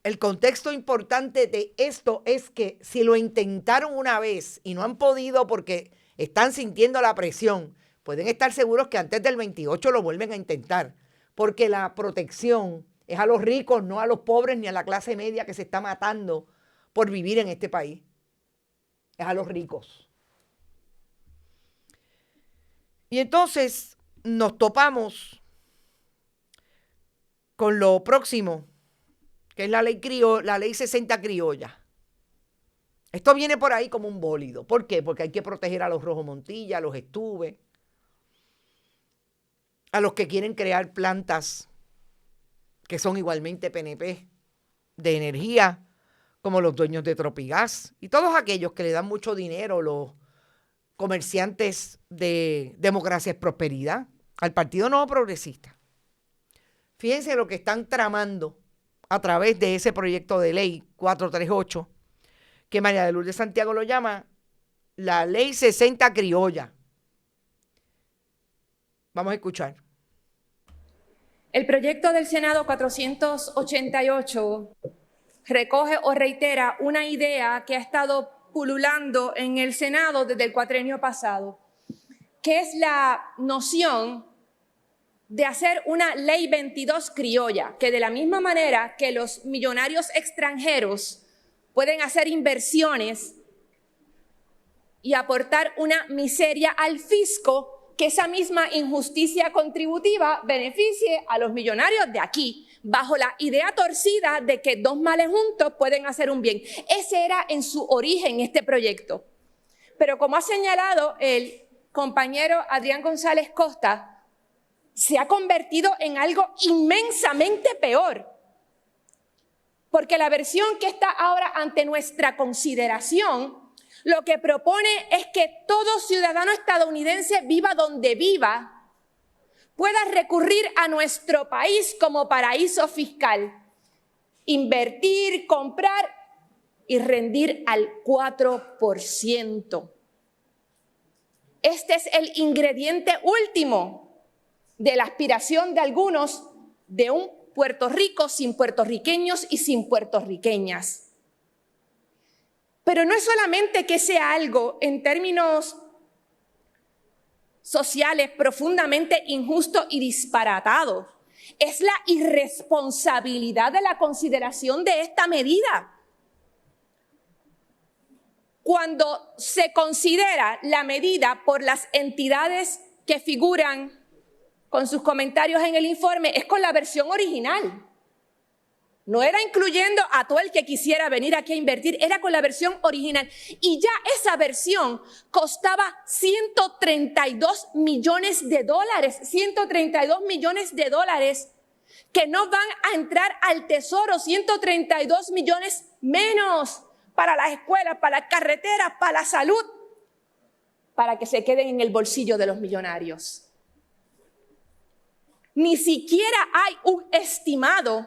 el contexto importante de esto es que si lo intentaron una vez y no han podido porque están sintiendo la presión, pueden estar seguros que antes del 28 lo vuelven a intentar, porque la protección es a los ricos, no a los pobres ni a la clase media que se está matando por vivir en este país. Es a los ricos. Y entonces nos topamos con lo próximo, que es la ley 60 criolla. Esto viene por ahí como un bólido. ¿Por qué? Porque hay que proteger a los Rojo Montilla, a los Estuve, a los que quieren crear plantas que son igualmente PNP de energía, como los dueños de Tropigas y todos aquellos que le dan mucho dinero, los comerciantes de Democracia es Prosperidad, al Partido Nuevo Progresista. Fíjense lo que están tramando a través de ese proyecto de ley 438, que María de Lourdes Santiago lo llama la Ley 60 criolla. Vamos a escuchar. El proyecto del Senado 488 recoge o reitera una idea que ha estado pululando en el Senado desde el cuatrienio pasado, que es la noción de hacer una ley 22 criolla, que de la misma manera que los millonarios extranjeros pueden hacer inversiones y aportar una miseria al fisco, que esa misma injusticia contributiva beneficie a los millonarios de aquí, bajo la idea torcida de que dos males juntos pueden hacer un bien. Ese era en su origen este proyecto. Pero como ha señalado el compañero Adrián González Costa, se ha convertido en algo inmensamente peor. Porque la versión que está ahora ante nuestra consideración lo que propone es que todo ciudadano estadounidense, viva donde viva, pueda recurrir a nuestro país como paraíso fiscal, invertir, comprar y rendir al 4%. Este es el ingrediente último de la aspiración de algunos de un Puerto Rico sin puertorriqueños y sin puertorriqueñas. Pero no es solamente que sea algo en términos sociales profundamente injusto y disparatado, es la irresponsabilidad de la consideración de esta medida. Cuando se considera la medida por las entidades que figuran con sus comentarios en el informe, es con la versión original. No era incluyendo a todo el que quisiera venir aquí a invertir, era con la versión original. Y ya esa versión costaba 132 millones de dólares, 132 millones de dólares que no van a entrar al tesoro, 132 millones menos para las escuelas, para las carreteras, para la salud, para que se queden en el bolsillo de los millonarios. Ni siquiera hay un estimado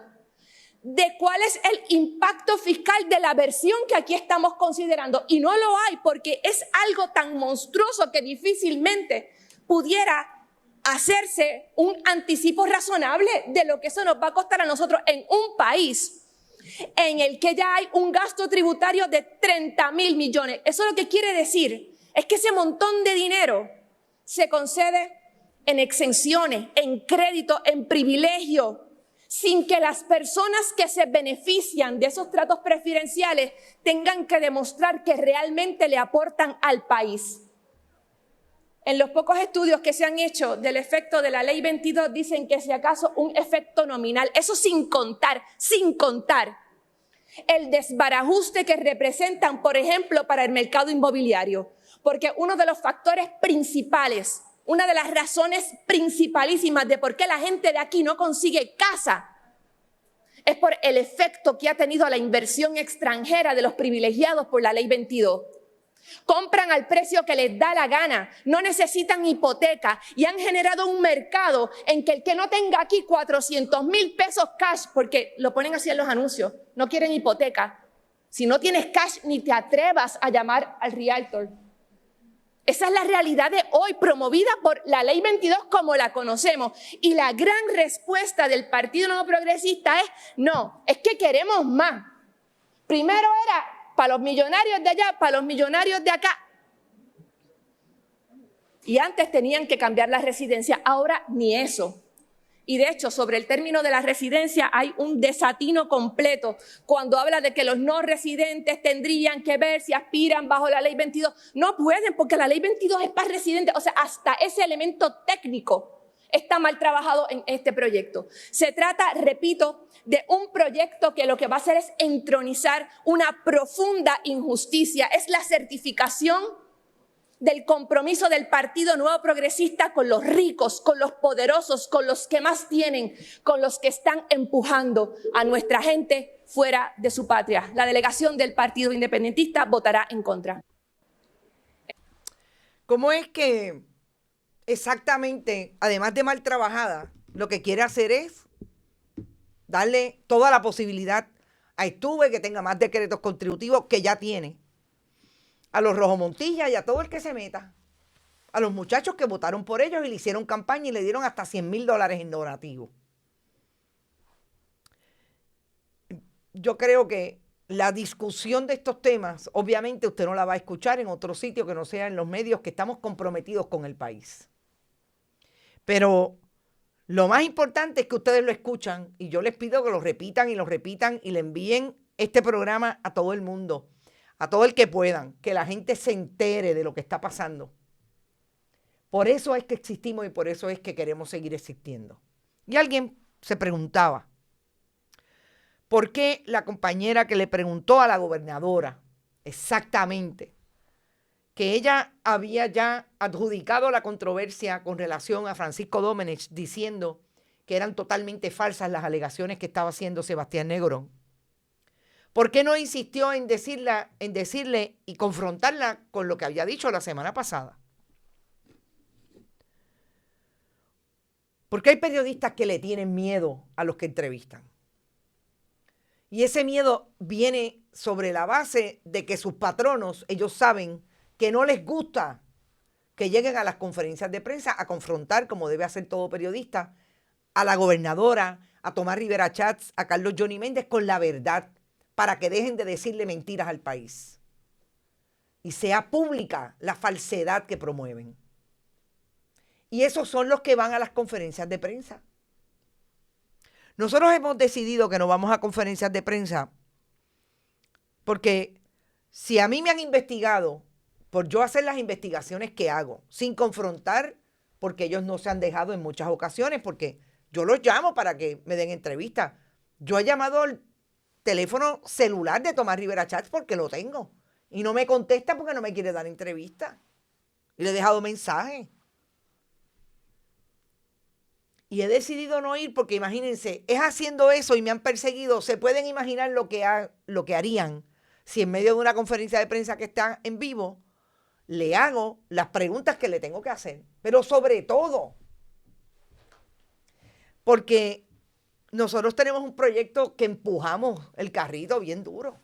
de cuál es el impacto fiscal de la versión que aquí estamos considerando. Y no lo hay porque es algo tan monstruoso que difícilmente pudiera hacerse un anticipo razonable de lo que eso nos va a costar a nosotros en un país en el que ya hay un gasto tributario de 30,000 millones. Eso lo que quiere decir es que ese montón de dinero se concede en exenciones, en crédito, en privilegio, sin que las personas que se benefician de esos tratos preferenciales tengan que demostrar que realmente le aportan al país. En los pocos estudios que se han hecho del efecto de la Ley 22 dicen que si acaso un efecto nominal, eso sin contar el desbarajuste que representan, por ejemplo, para el mercado inmobiliario. Porque uno de los factores principales, una de las razones principalísimas de por qué la gente de aquí no consigue casa es por el efecto que ha tenido la inversión extranjera de los privilegiados por la Ley 22. Compran al precio que les da la gana, no necesitan hipoteca y han generado un mercado en que el que no tenga aquí 400,000 pesos cash, porque lo ponen así en los anuncios, no quieren hipoteca. Si no tienes cash, ni te atrevas a llamar al realtor. Esa es la realidad de hoy, promovida por la Ley 22 como la conocemos. Y la gran respuesta del Partido Nuevo Progresista es, no, es que queremos más. Primero era para los millonarios de allá, para los millonarios de acá. Y antes tenían que cambiar la residencia, ahora ni eso. Y de hecho, sobre el término de la residencia hay un desatino completo cuando habla de que los no residentes tendrían que ver si aspiran bajo la Ley 22. No pueden porque la Ley 22 es para residentes. O sea, hasta ese elemento técnico está mal trabajado en este proyecto. Se trata, repito, de un proyecto que lo que va a hacer es entronizar una profunda injusticia. Es la certificación del compromiso del Partido Nuevo Progresista con los ricos, con los poderosos, con los que más tienen, con los que están empujando a nuestra gente fuera de su patria. La delegación del Partido Independentista votará en contra. ¿Cómo es que exactamente, además de mal trabajada, lo que quiere hacer es darle toda la posibilidad a Estuve que tenga más decretos contributivos que ya tiene? A los Rojo Montilla y a todo el que se meta. A los muchachos que votaron por ellos y le hicieron campaña y le dieron hasta $100,000 en donativo. Yo creo que la discusión de estos temas, obviamente usted no la va a escuchar en otro sitio que no sea en los medios que estamos comprometidos con el país. Pero lo más importante es que ustedes lo escuchan y yo les pido que lo repitan y le envíen este programa a todo el mundo. A todo el que puedan, que la gente se entere de lo que está pasando. Por eso es que existimos y por eso es que queremos seguir existiendo. Y alguien se preguntaba, ¿por qué la compañera que le preguntó a la gobernadora exactamente que ella había ya adjudicado la controversia con relación a Francisco Domenech, diciendo que eran totalmente falsas las alegaciones que estaba haciendo Sebastián Negrón. ¿Por qué no insistió en decirle y confrontarla con lo que había dicho la semana pasada? Porque hay periodistas que le tienen miedo a los que entrevistan. Y ese miedo viene sobre la base de que sus patronos, ellos saben que no les gusta que lleguen a las conferencias de prensa a confrontar, como debe hacer todo periodista, a la gobernadora, a Tomás Rivera Chats, a Carlos Johnny Méndez con la verdad, para que dejen de decirle mentiras al país. Y sea pública la falsedad que promueven. Y esos son los que van a las conferencias de prensa. Nosotros hemos decidido que no vamos a conferencias de prensa porque si a mí me han investigado por yo hacer las investigaciones que hago, sin confrontar, porque ellos no se han dejado en muchas ocasiones, porque yo los llamo para que me den entrevistas. Yo he llamado al teléfono celular de Tomás Rivera Chats porque lo tengo. Y no me contesta porque no me quiere dar entrevista. Y le he dejado mensajes. Y he decidido no ir porque imagínense, es haciendo eso y me han perseguido. Se pueden imaginar lo que harían si en medio de una conferencia de prensa que está en vivo, le hago las preguntas que le tengo que hacer. Pero sobre todo, porque nosotros tenemos un proyecto que empujamos el carrito bien duro.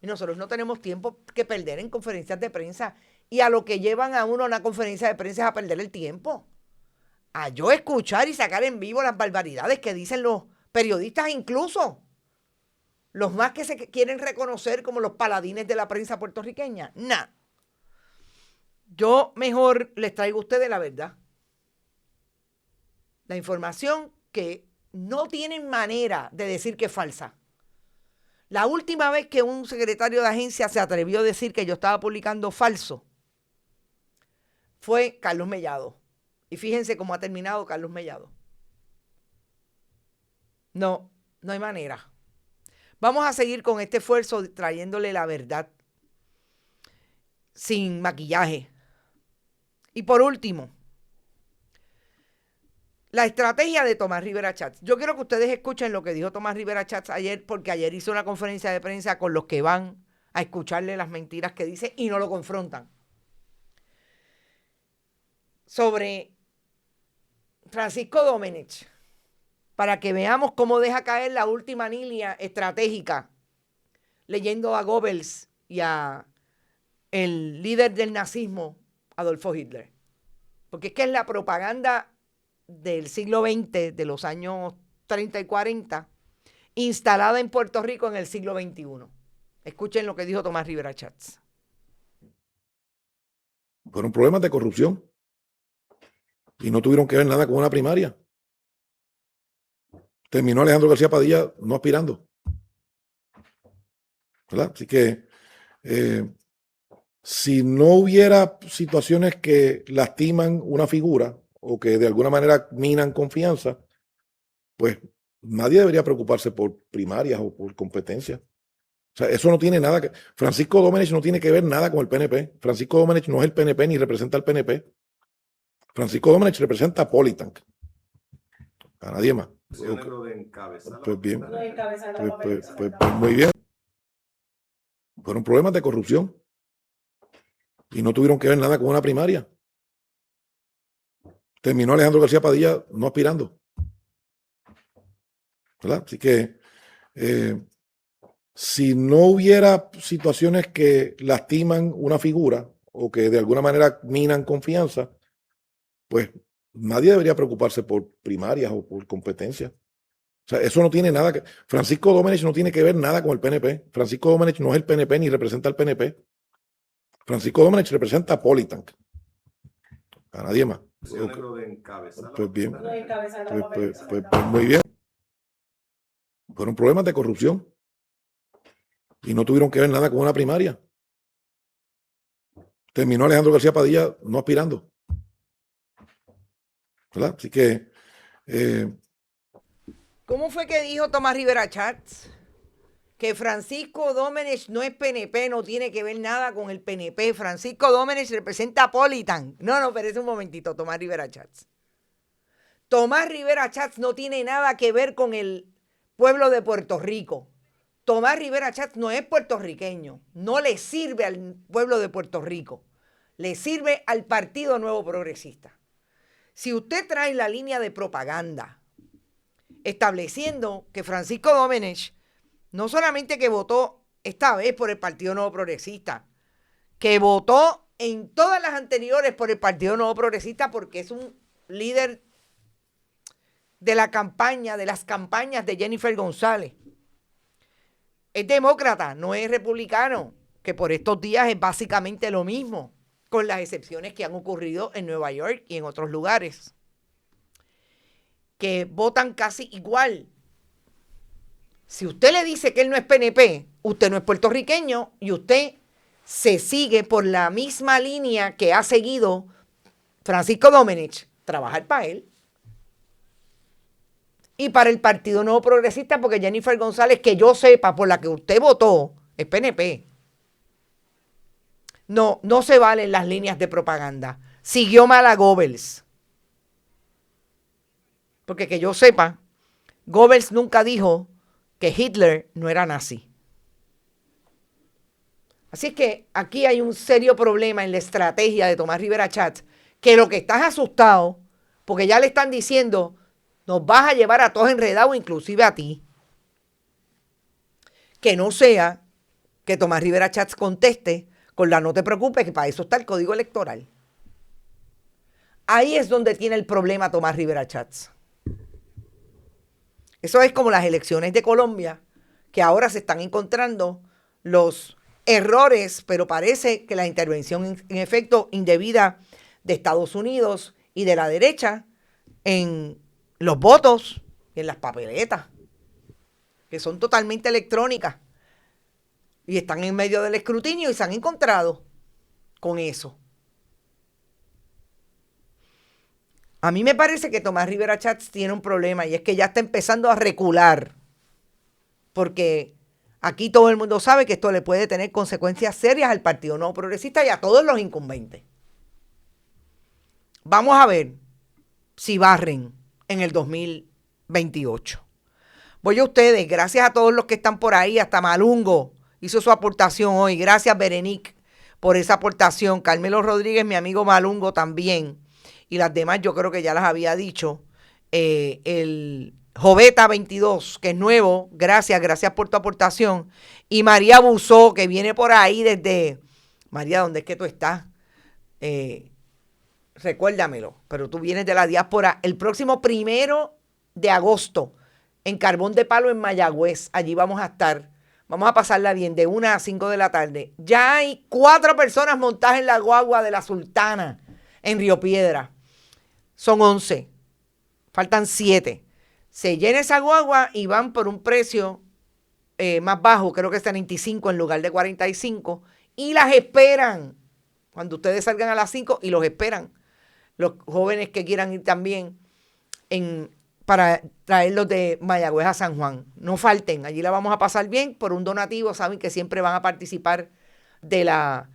Y nosotros no tenemos tiempo que perder en conferencias de prensa. Y a lo que llevan a uno a una conferencia de prensa es a perder el tiempo. A yo escuchar y sacar en vivo las barbaridades que dicen los periodistas, incluso los más que se quieren reconocer como los paladines de la prensa puertorriqueña. Nah. Yo mejor les traigo a ustedes la verdad. La información que no tienen manera de decir que es falsa. La última vez que un secretario de agencia se atrevió a decir que yo estaba publicando falso fue Carlos Mellado. Y fíjense cómo ha terminado Carlos Mellado. No hay manera. Vamos a seguir con este esfuerzo trayéndole la verdad sin maquillaje. Y por último, la estrategia de Tomás Rivera Chats. Yo quiero que ustedes escuchen lo que dijo Tomás Rivera Chats ayer, porque ayer hizo una conferencia de prensa con los que van a escucharle las mentiras que dice y no lo confrontan. Sobre Francisco Domenech, para que veamos cómo deja caer la última línea estratégica, leyendo a Goebbels y a el líder del nazismo, Adolfo Hitler. Porque es que es la propaganda del siglo XX, de los años 30 y 40, instalada en Puerto Rico en el siglo XXI. Escuchen lo que dijo Tomás Rivera Chats. Fueron problemas de corrupción y no tuvieron que ver nada con una primaria. Terminó Alejandro García Padilla no aspirando, ¿verdad? Así que si no hubiera situaciones que lastiman una figura o que de alguna manera minan confianza, pues nadie debería preocuparse por primarias o por competencias. O sea, eso no tiene nada que... Francisco Domenech no tiene que ver nada con el PNP. Francisco Domenech no es el PNP ni representa al PNP. Francisco Domenech representa a Politank. A nadie más. Pues bien. Pues muy bien. Fueron problemas de corrupción y no tuvieron que ver nada con una primaria. Terminó Alejandro García Padilla no aspirando, ¿verdad? Así que si no hubiera situaciones que lastiman una figura o que de alguna manera minan confianza, pues nadie debería preocuparse por primarias o por competencias. O sea, eso no tiene nada que... Francisco Domenech no tiene que ver nada con el PNP. Francisco Domenech no es el PNP ni representa al PNP. Francisco Domenech representa a Politank. A nadie más. Pues bien. Pues muy bien. Fueron problemas de corrupción y no tuvieron que ver nada con una primaria. Terminó Alejandro García Padilla no aspirando, ¿verdad? Así que ¿cómo fue que dijo Tomás Rivera Chats? que Francisco Domenech no es PNP, no tiene que ver nada con el PNP. Francisco Domenech representa a Politan. No, pero es un momentito, Tomás Rivera Chats. Tomás Rivera Chats no tiene nada que ver con el pueblo de Puerto Rico. Tomás Rivera Chats no es puertorriqueño, no le sirve al pueblo de Puerto Rico, le sirve al Partido Nuevo Progresista. Si usted trae la línea de propaganda estableciendo que Francisco Domenech no solamente que votó esta vez por el Partido Nuevo Progresista, que votó en todas las anteriores por el Partido Nuevo Progresista porque es un líder de la campaña, de las campañas de Jennifer González. Es demócrata, no es republicano, que por estos días es básicamente lo mismo, con las excepciones que han ocurrido en Nueva York y en otros lugares, que votan casi igual. Si usted le dice que él no es PNP, usted no es puertorriqueño y usted se sigue por la misma línea que ha seguido Francisco Domenech, trabajar para él. Y para el Partido Nuevo Progresista, porque Jennifer González, que yo sepa, por la que usted votó, es PNP. No se valen las líneas de propaganda. Siguió mal a Goebbels. Porque que yo sepa, Goebbels nunca dijo que Hitler no era nazi. Así es que aquí hay un serio problema en la estrategia de Tomás Rivera Chats, que lo que estás asustado, porque ya le están diciendo, nos vas a llevar a todos enredados, inclusive a ti. Que no sea que Tomás Rivera Chats conteste con la no te preocupes, que para eso está el código electoral. Ahí es donde tiene el problema Tomás Rivera Chats. Eso es como las elecciones de Colombia, que ahora se están encontrando los errores, pero parece que la intervención en efecto indebida de Estados Unidos y de la derecha en los votos y en las papeletas, que son totalmente electrónicas y están en medio del escrutinio y se han encontrado con eso. A mí me parece que Tomás Rivera Chats tiene un problema y es que ya está empezando a recular, porque aquí todo el mundo sabe que esto le puede tener consecuencias serias al Partido Nuevo Progresista y a todos los incumbentes. Vamos a ver si barren en el 2028. Voy a ustedes, gracias a todos los que están por ahí, hasta Malungo hizo su aportación hoy, gracias Berenice por esa aportación, Carmelo Rodríguez, mi amigo Malungo también, y las demás yo creo que ya las había dicho, el Joveta 22, que es nuevo, gracias por tu aportación, y María Busó, que viene por ahí desde, María, ¿dónde es que tú estás? Recuérdamelo, pero tú vienes de la diáspora el próximo 1 de agosto en Carbón de Palo en Mayagüez. Allí vamos a estar, vamos a pasarla bien de 1 a 5 de la tarde. Ya hay 4 personas montadas en la guagua de la Sultana en Río Piedra. Son 11, faltan 7. Se llena esa guagua y van por un precio más bajo, creo que es 35 en lugar de 45, y las esperan cuando ustedes salgan a las 5 y los esperan. Los jóvenes que quieran ir también para traerlos de Mayagüez a San Juan. No falten, allí la vamos a pasar bien por un donativo. Saben que siempre van a participar de la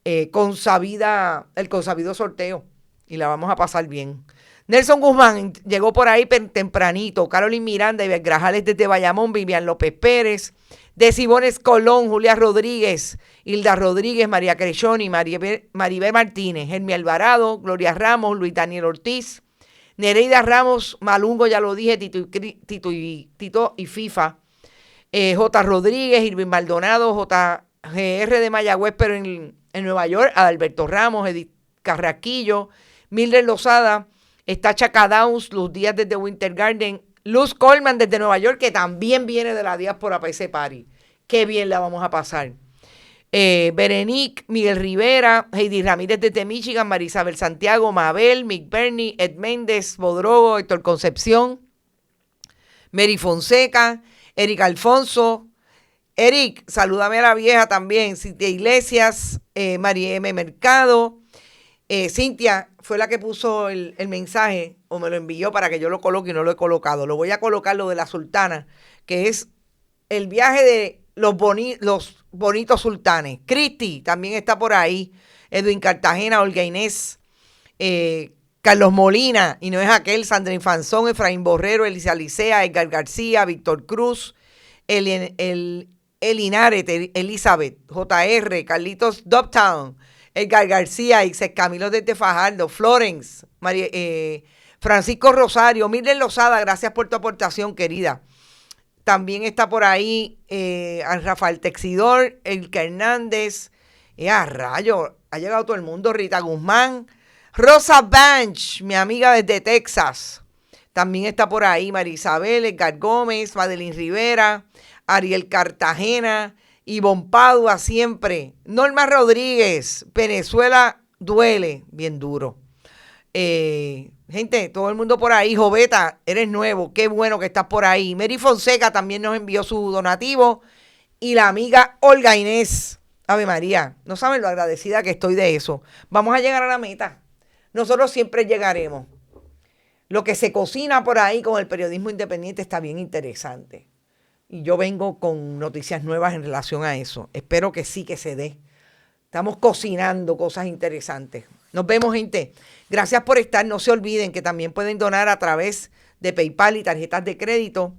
el consabido sorteo y la vamos a pasar bien. Nelson Guzmán llegó por ahí tempranito. Carolyn Miranda y Grajales desde Bayamón, Vivian López Pérez, de Cibones Colón, Julia Rodríguez, Hilda Rodríguez, María Crechoni, Maribel Martínez, Germi Alvarado, Gloria Ramos, Luis Daniel Ortiz, Nereida Ramos, Malungo, ya lo dije, Tito y FIFA, J. Rodríguez, Irving Maldonado, JGR de Mayagüez, pero en Nueva York, Adalberto Ramos, Edith Carraquillo, Mildred Lozada, está Chaca Downs, Luz Díaz desde Winter Garden, Luz Coleman desde Nueva York, que también viene de la diáspora para ese party. Qué bien la vamos a pasar. Berenice, Miguel Rivera, Heidi Ramírez desde Michigan, Marisabel Santiago, Mabel, Mick Bernie, Ed Méndez, Bodrogo, Héctor Concepción, Mary Fonseca, Eric Alfonso. Eric, salúdame a la vieja también, Cintia Iglesias, María M. Mercado. Cintia fue la que puso el mensaje o me lo envió para que yo lo coloque y no lo he colocado. Lo voy a colocar, lo de la Sultana, que es el viaje de los bonitos sultanes. Cristi también está por ahí. Edwin Cartagena, Olga Inés, Carlos Molina, y no es aquel, Sandra Infanzón, Efraín Borrero, Elisa Licea, Edgar García, Víctor Cruz, Elinarete, Elizabeth, JR, Carlitos Doptown, Edgar García, Ixes Camilo desde Fajardo, Florence, Francisco Rosario, Mildred Lozada, gracias por tu aportación, querida. También está por ahí Rafael Texidor, Elka Hernández, rayo, ha llegado todo el mundo, Rita Guzmán, Rosa Banch, mi amiga desde Texas. También está por ahí María Isabel, Edgar Gómez, Madeline Rivera, Ariel Cartagena, Ivonne Padua siempre, Norma Rodríguez, Venezuela duele, bien duro. Gente, todo el mundo por ahí. Joveta, eres nuevo, qué bueno que estás por ahí. Mary Fonseca también nos envió su donativo. Y la amiga Olga Inés. Ave María, no saben lo agradecida que estoy de eso. Vamos a llegar a la meta. Nosotros siempre llegaremos. Lo que se cocina por ahí con el periodismo independiente está bien interesante. Y yo vengo con noticias nuevas en relación a eso. Espero que sí que se dé. Estamos cocinando cosas interesantes. Nos vemos, gente. Gracias por estar. No se olviden que también pueden donar a través de PayPal y tarjetas de crédito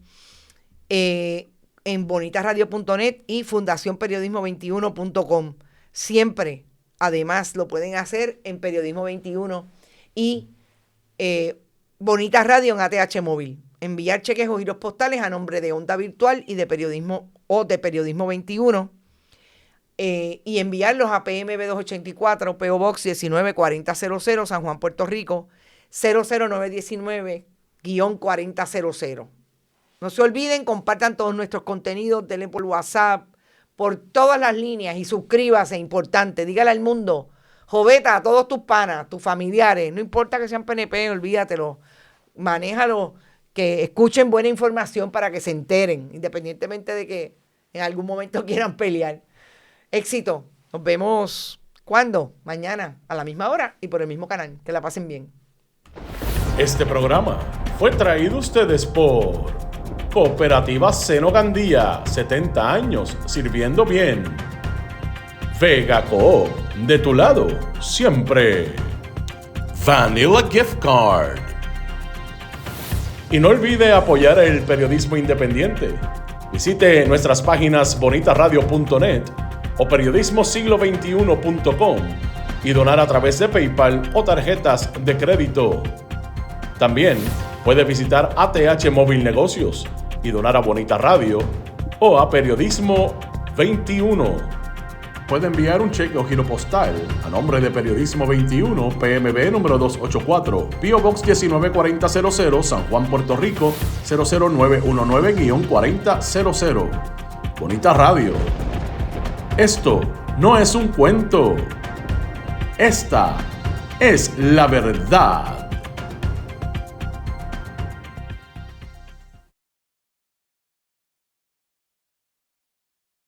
en bonitasradio.net y fundacionperiodismo21.com. Siempre, además, lo pueden hacer en Periodismo 21 y Bonitas Radio en ATH Móvil. Enviar cheques o giros postales a nombre de Onda Virtual y de Periodismo o de Periodismo 21. Y enviarlos a PMB 284, PO Box 194000, San Juan, Puerto Rico, 00919-4000. No se olviden, compartan todos nuestros contenidos, denle por WhatsApp, por todas las líneas y suscríbase, importante. Dígale al mundo, Joveta, a todos tus panas, tus familiares, no importa que sean PNP, olvídatelo, manéjalo, que escuchen buena información para que se enteren, independientemente de que en algún momento quieran pelear. Éxito. Nos vemos, ¿cuándo? Mañana, a la misma hora y por el mismo canal. Que la pasen bien. Este programa fue traído a ustedes por Cooperativa Seno Gandía, 70 años sirviendo bien. Vega Coop, de tu lado, siempre. Vanilla Gift Card. Y no olvide apoyar el periodismo independiente. Visite nuestras páginas bonitasradio.net o periodismosiglo21.com y donar a través de PayPal o tarjetas de crédito. También puede visitar ATH Móvil Negocios y donar a Bonita Radio o a Periodismo 21. Puede enviar un cheque o giro postal a nombre de Periodismo 21, PMB número 284, PO Box 194000, San Juan, Puerto Rico, 00919-4000. Bonita Radio. Esto no es un cuento. Esta es la verdad.